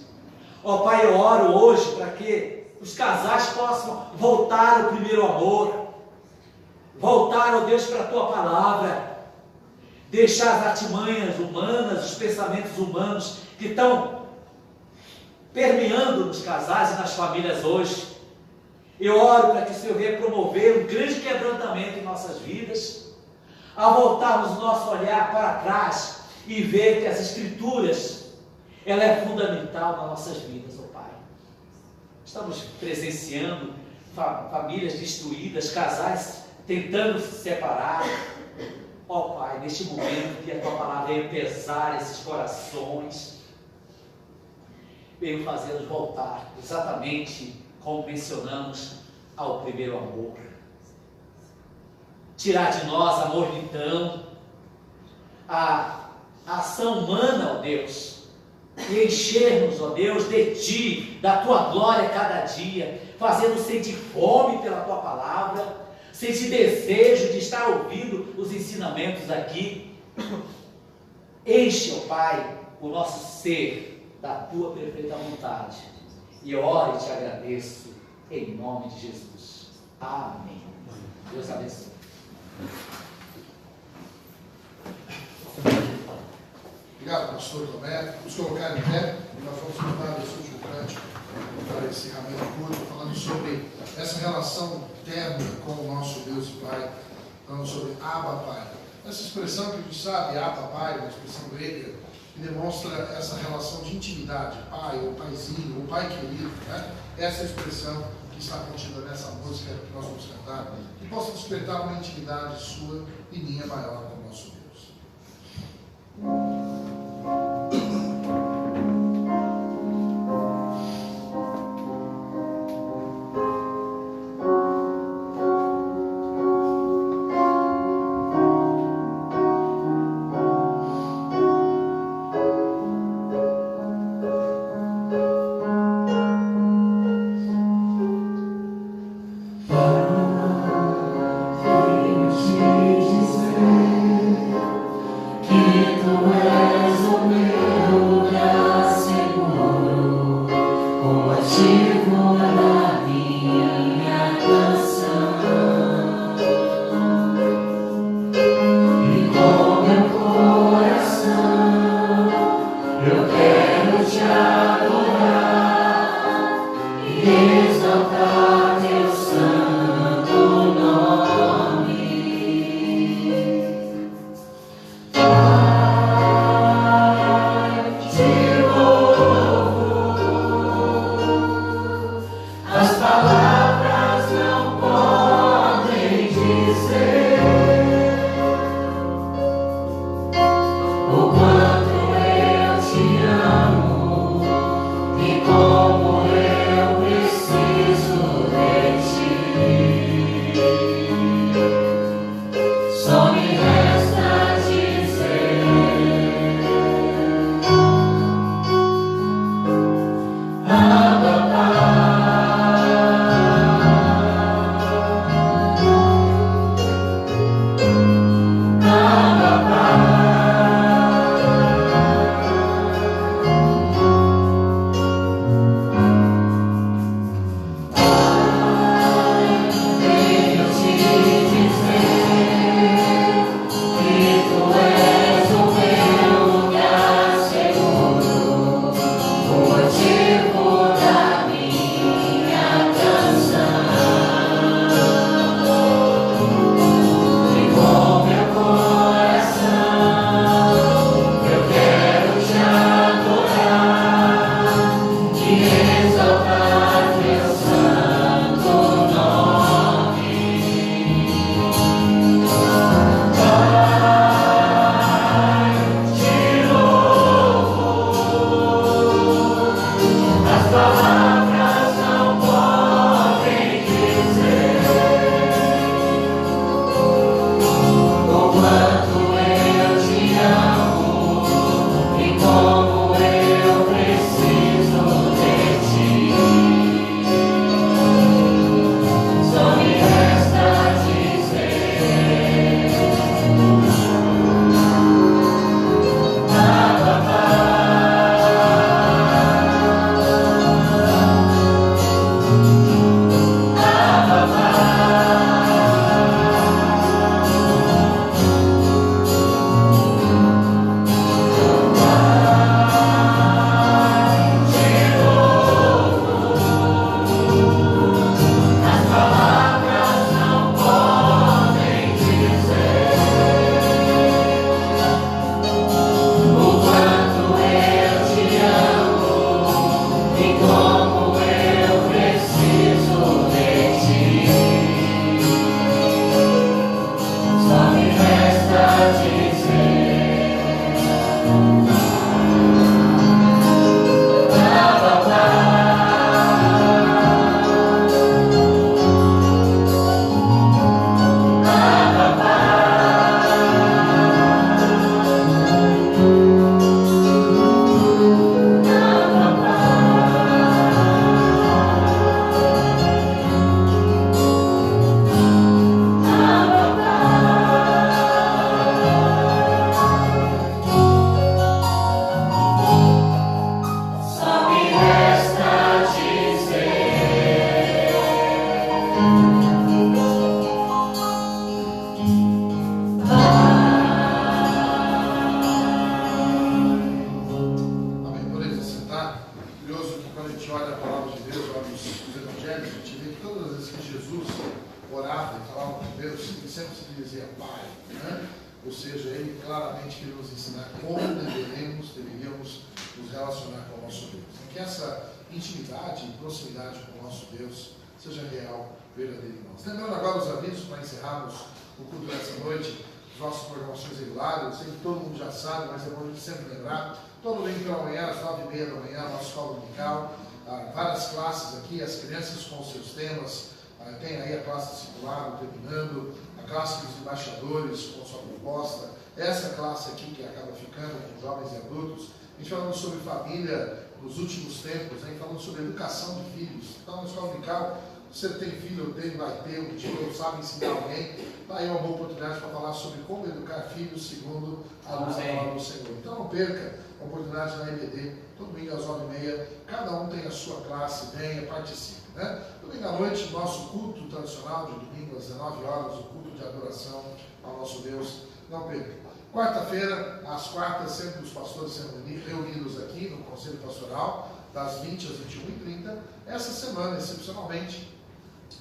Ó Pai, eu oro hoje para que os casais possam voltar ao primeiro amor, voltar, ó Deus, para a Tua Palavra, deixar as artimanhas humanas, os pensamentos humanos que estão permeando nos casais e nas famílias hoje. Eu oro para que o Senhor venha promover um grande quebrantamento em nossas vidas, a voltarmos o nosso olhar para trás e ver que as Escrituras, ela é fundamental nas nossas vidas, ó Pai. Estamos presenciando famílias destruídas, casais tentando se separar, Ó Pai, neste momento que a Tua palavra veio pesar esses corações, veio fazê-los voltar, exatamente como mencionamos, ao primeiro amor. Tirar de nós a mornidão, a ação humana, ó Deus, e encher-nos, ó Deus, de Ti, da Tua glória cada dia, fazendo sentir fome pela Tua palavra, sentir desejo de estar ouvindo os ensinamentos aqui. Enche, ó Pai, o nosso ser da Tua perfeita vontade. E oro e te agradeço, em nome de Jesus. Amém. Deus abençoe. Obrigado, pastor Tomé. Vamos colocar em pé e nós vamos cantar esse último cântico para esse encerramento curto, falando sobre essa relação terna com o nosso Deus e Pai, falando sobre Abba Pai. Essa expressão que a gente sabe, Abba Pai, uma expressão grega, que demonstra essa relação de intimidade, pai, ou paizinho, ou pai querido, né? Essa expressão que está contida nessa música que nós vamos cantar, que possa despertar uma intimidade sua e minha maior com o nosso Deus. Jesus orava e falava com Deus, ele sempre se dizia Pai, né? Ou seja, ele claramente queria nos ensinar como deveríamos nos relacionar com o nosso Deus. Que essa intimidade e proximidade com o nosso Deus seja real, verdadeira em nós. Lembrando agora os avisos para encerrarmos o culto dessa noite, as nossas programações regulares. Eu sei que todo mundo já sabe, mas é bom a gente sempre lembrar. Todo domingo pela manhã, às 9h30 da manhã, nossa escola dominical. Várias classes aqui, as crianças com seus temas. Tem aí a classe discipulado terminando, a classe dos embaixadores com sua proposta. Essa classe aqui que acaba ficando com jovens e adultos. A gente falando sobre família nos últimos tempos, falando sobre educação de filhos. Então, na escola dominical, você tem filho, vai ter um dia, ou sabe ensinar alguém, aí é uma boa oportunidade para falar sobre como educar filhos segundo a luz da palavra do Senhor. Então não perca a oportunidade na EBD, todo domingo às 9h30, cada um tem a sua classe, venha, participe. Né? Domingo à noite, nosso culto tradicional de domingo às 19 horas, o culto de adoração ao nosso Deus, não perca. Quarta-feira, às quartas, sempre os pastores sendo reunidos aqui no Conselho Pastoral, das 20 às 21h30. Essa semana, excepcionalmente,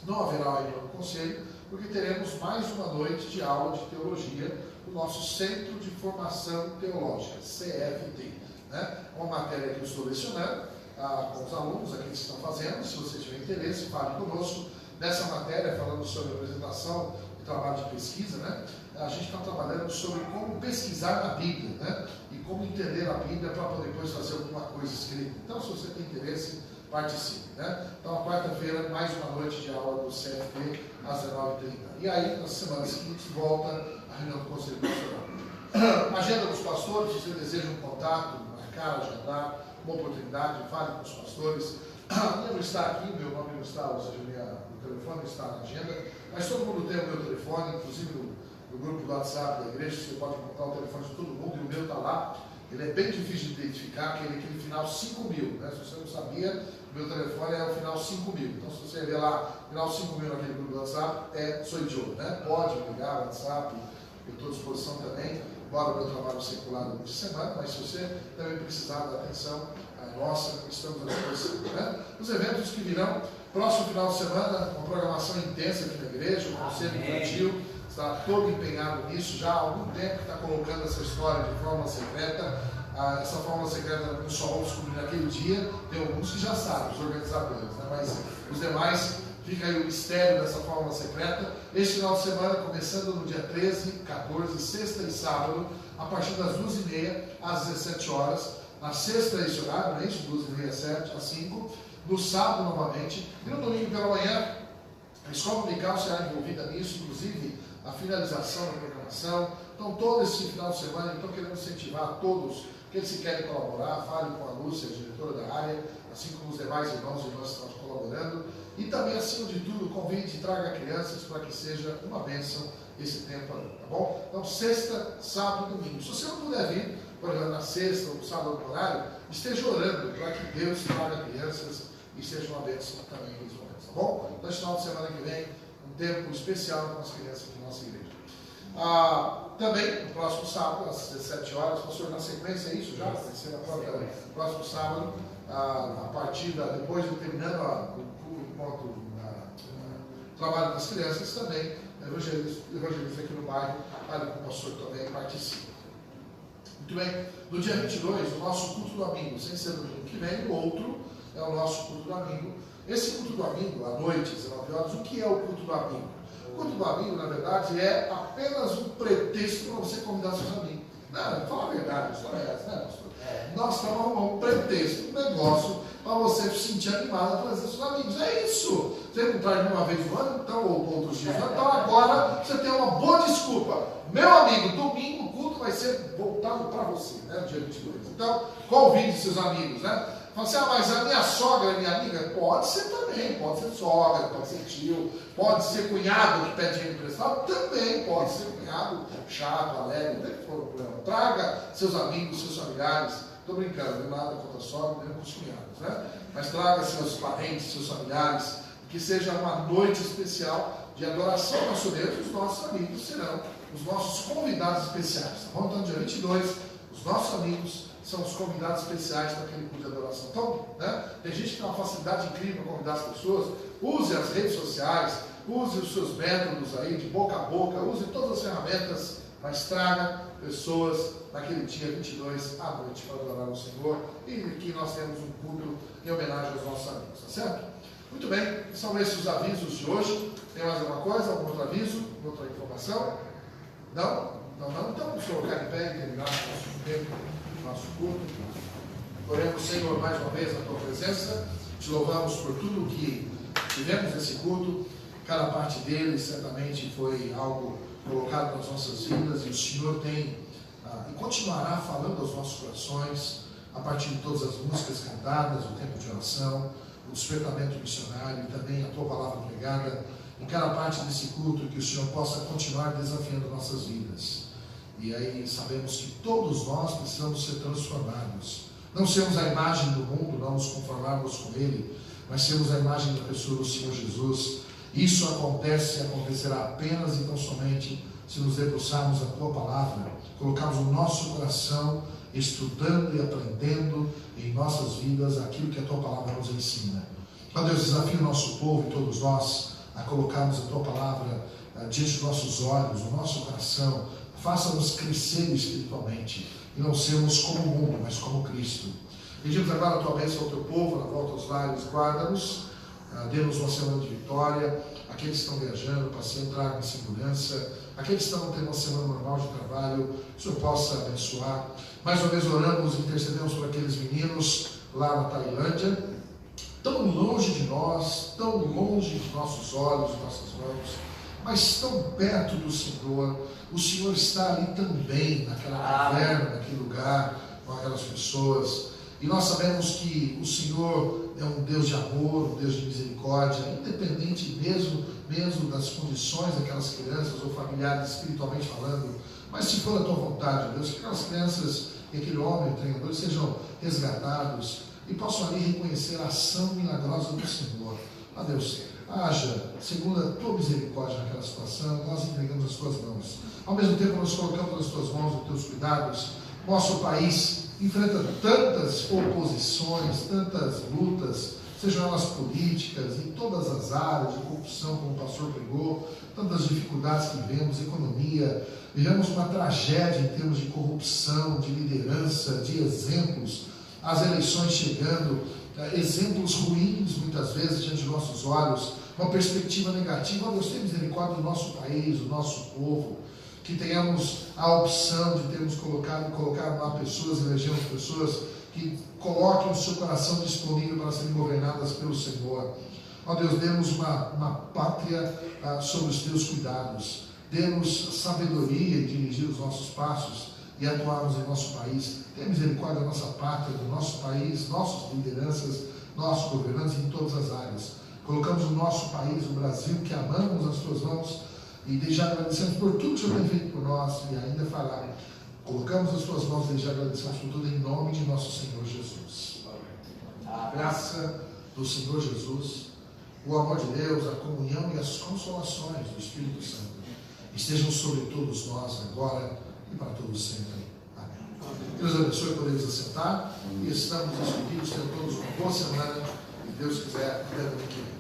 não haverá reunião do Conselho, porque teremos mais uma noite de aula de teologia no nosso Centro de Formação Teológica, CFT. Né? Uma matéria que eu estou lecionando com os alunos, aqueles que estão fazendo. Se você tiver interesse, fale conosco. Nessa matéria, falando sobre a apresentação e trabalho de pesquisa, né? A gente está trabalhando sobre como pesquisar a Bíblia, né? E como entender a Bíblia para poder depois fazer alguma coisa escrita. Então, se você tem interesse, participe. Né? Então, a quarta-feira, mais uma noite de aula do CFP, às 19h30. E aí, nas semanas seguintes, volta a reunião do Conselho Pastoral. Agenda dos pastores, se você deseja um contato, marcar, agendar, uma oportunidade, fale com os pastores. Eu não está aqui, meu nome não está, ou seja, o telefone está na agenda, mas todo mundo tem o meu telefone, inclusive no grupo do WhatsApp da igreja, você pode encontrar o telefone de todo mundo, e o meu está lá. Ele é bem difícil de identificar, que ele é aquele final 5.000, né? Se você não sabia, o meu telefone é o final 5.000. Então, se você ver lá, final 5.000 naquele grupo do WhatsApp, sou eu, né? Pode me ligar, WhatsApp, eu estou à disposição também, embora o meu trabalho secular durante a semana, mas se você também precisar da atenção nossa, estamos à disposição. Né? Os eventos que virão, próximo final de semana, uma programação intensa aqui na igreja, o Conselho Infantil está todo empenhado nisso, já há algum tempo que está colocando essa história de fórmula secreta. Essa fórmula secreta não só vamos descobrir naquele dia, tem alguns que já sabem, os organizadores, né? Mas os demais, fica aí o mistério dessa fórmula secreta. Este final de semana, começando no dia 13, 14, sexta e sábado, a partir das 2h30 às 17 horas. Na sexta é esse horário, não é isso? 2h30, 7 às 5. No sábado, novamente. E no domingo pela manhã, a escola dominical será envolvida nisso, inclusive a finalização da programação. Então, todo esse final de semana, estou querendo incentivar todos que se querem colaborar, fale com a Lúcia, a diretora da área, assim como os demais irmãos e irmãs que estão colaborando. E também, acima de tudo, convide e traga crianças para que seja uma bênção esse tempo aí, tá bom? Então, sexta, sábado e domingo. Se você não puder vir, por exemplo, na sexta ou no sábado no horário, esteja orando para que Deus traga crianças e seja uma bênção também nos momentos, tá bom? Então, esse final de semana que vem, um tempo especial com as crianças aqui na nossa igreja. Também, no próximo sábado, às 17 horas, pastor, na sequência é isso já? Vai ser no próximo sábado, a partir depois de terminando o trabalho das crianças, também evangelista aqui no bairro, para que o pastor também participe. Muito bem, no dia 22, o nosso culto do amigo, sem ser no domingo que vem, o outro é o nosso culto do amigo. Esse culto do amigo, à noite, às 19 horas, o que é o culto do amigo? O culto do amigo, na verdade, é apenas um pretexto para você convidar seus amigos. Não, fala a verdade, só é essa, né, pastor? Nós estamos arrumando um pretexto, um negócio, para você se sentir animado a trazer seus amigos. É isso. Você não traz uma vez no ano, então, ou outros dias. Então, agora, você tem uma boa desculpa. Meu amigo, domingo o culto vai ser voltado para você, né, no dia 22. Então, convide seus amigos, né? Fala assim, mas a minha sogra é minha amiga? Pode ser também, pode ser sogra, pode ser tio, pode ser cunhado que pede dinheiro emprestado, também pode ser cunhado chato, alegre, não tem que for o problema. Traga seus amigos, seus familiares, estou brincando, não é nada contra a sogra, nem com os cunhados, né? Mas traga seus parentes, seus familiares, que seja uma noite especial de adoração ao nosso Deus, e os nossos amigos serão os nossos convidados especiais, tá bom? Então, dia 22, os nossos amigos são os convidados especiais para aquele culto de adoração. Então, né, tem gente que tem uma facilidade incrível para convidar as pessoas. Use as redes sociais, use os seus métodos aí de boca a boca, use todas as ferramentas, mas traga pessoas naquele dia 22 à noite para adorar o Senhor, e que nós temos um culto em homenagem aos nossos amigos, tá certo? Muito bem, são esses os avisos de hoje. Tem mais alguma coisa? Algum outro aviso? Outra informação? Não? Então vamos colocar em pé e terminar o nosso tempo, nosso culto. Oremos, Senhor, mais uma vez na tua presença. Te louvamos por tudo que tivemos nesse culto. Cada parte dele certamente foi algo colocado nas nossas vidas, e o Senhor tem e continuará falando aos nossos corações a partir de todas as músicas cantadas, o tempo de oração, o despertamento missionário e também a tua palavra pregada em cada parte desse culto, que o Senhor possa continuar desafiando nossas vidas. E aí sabemos que todos nós precisamos ser transformados, não sermos a imagem do mundo, não nos conformarmos com ele, mas sermos a imagem da pessoa do Senhor Jesus. Isso acontece e acontecerá apenas e tão somente se nos debruçarmos a tua palavra, colocarmos o nosso coração estudando e aprendendo em nossas vidas aquilo que a tua palavra nos ensina. Ó Deus, desafia o nosso povo e todos nós a colocarmos a tua palavra diante dos nossos olhos, o nosso coração. Faça-nos crescer espiritualmente e não sermos como o mundo, mas como Cristo. Pedimos agora a tua bênção ao teu povo, na volta aos lares, guarda-nos, dê-nos uma semana de vitória. Aqueles que estão viajando, passeando, tragam em segurança. Aqueles que estão tendo uma semana normal de trabalho, o Senhor possa abençoar. Mais uma vez oramos e intercedemos por aqueles meninos lá na Tailândia, tão longe de nós, tão longe de nossos olhos, de nossas mãos, mas tão perto do Senhor. O Senhor está ali também, naquela caverna, naquele lugar, com aquelas pessoas. E nós sabemos que o Senhor é um Deus de amor, um Deus de misericórdia, independente mesmo das condições daquelas crianças ou familiares espiritualmente falando. Mas se for a tua vontade, Deus, que aquelas crianças e aquele homem, o treinador, sejam resgatados e possam ali reconhecer a ação milagrosa do Senhor. Ó Deus, haja segundo a tua misericórdia naquela situação. Nós entregamos as tuas mãos. Ao mesmo tempo, nós colocamos nas tuas mãos os teus cuidados. Nosso país enfrenta tantas oposições, tantas lutas, sejam elas políticas, em todas as áreas, de corrupção, como o pastor pregou, tantas dificuldades que vivemos, economia, vivemos uma tragédia em termos de corrupção, de liderança, de exemplos, as eleições chegando, exemplos ruins muitas vezes diante de nossos olhos, uma perspectiva negativa. Ó Deus, tenha misericórdia do nosso país, do nosso povo, que tenhamos a opção de termos colocar lá pessoas, elegemos pessoas que coloquem o seu coração disponível para serem governadas pelo Senhor. Ó Deus, dê-nos uma pátria sob os teus cuidados, dê-nos sabedoria em dirigir os nossos passos e atuarmos em nosso país. Tenha misericórdia da nossa pátria, do nosso país, nossas lideranças, nossos governantes em todas as áreas. Colocamos o nosso país, o Brasil, que amamos, nas tuas mãos, e desde já agradecemos por tudo que o Senhor tem feito por nós e ainda fará. Colocamos as tuas mãos, desde já agradecemos por tudo em nome de nosso Senhor Jesus. A graça do Senhor Jesus, o amor de Deus, a comunhão e as consolações do Espírito Santo estejam sobre todos nós agora e para todos sempre. Amém. Deus abençoe, podemos assentar e estamos despedidos. Tenham todos uma boa semana e Deus quiser, até domingo que vem.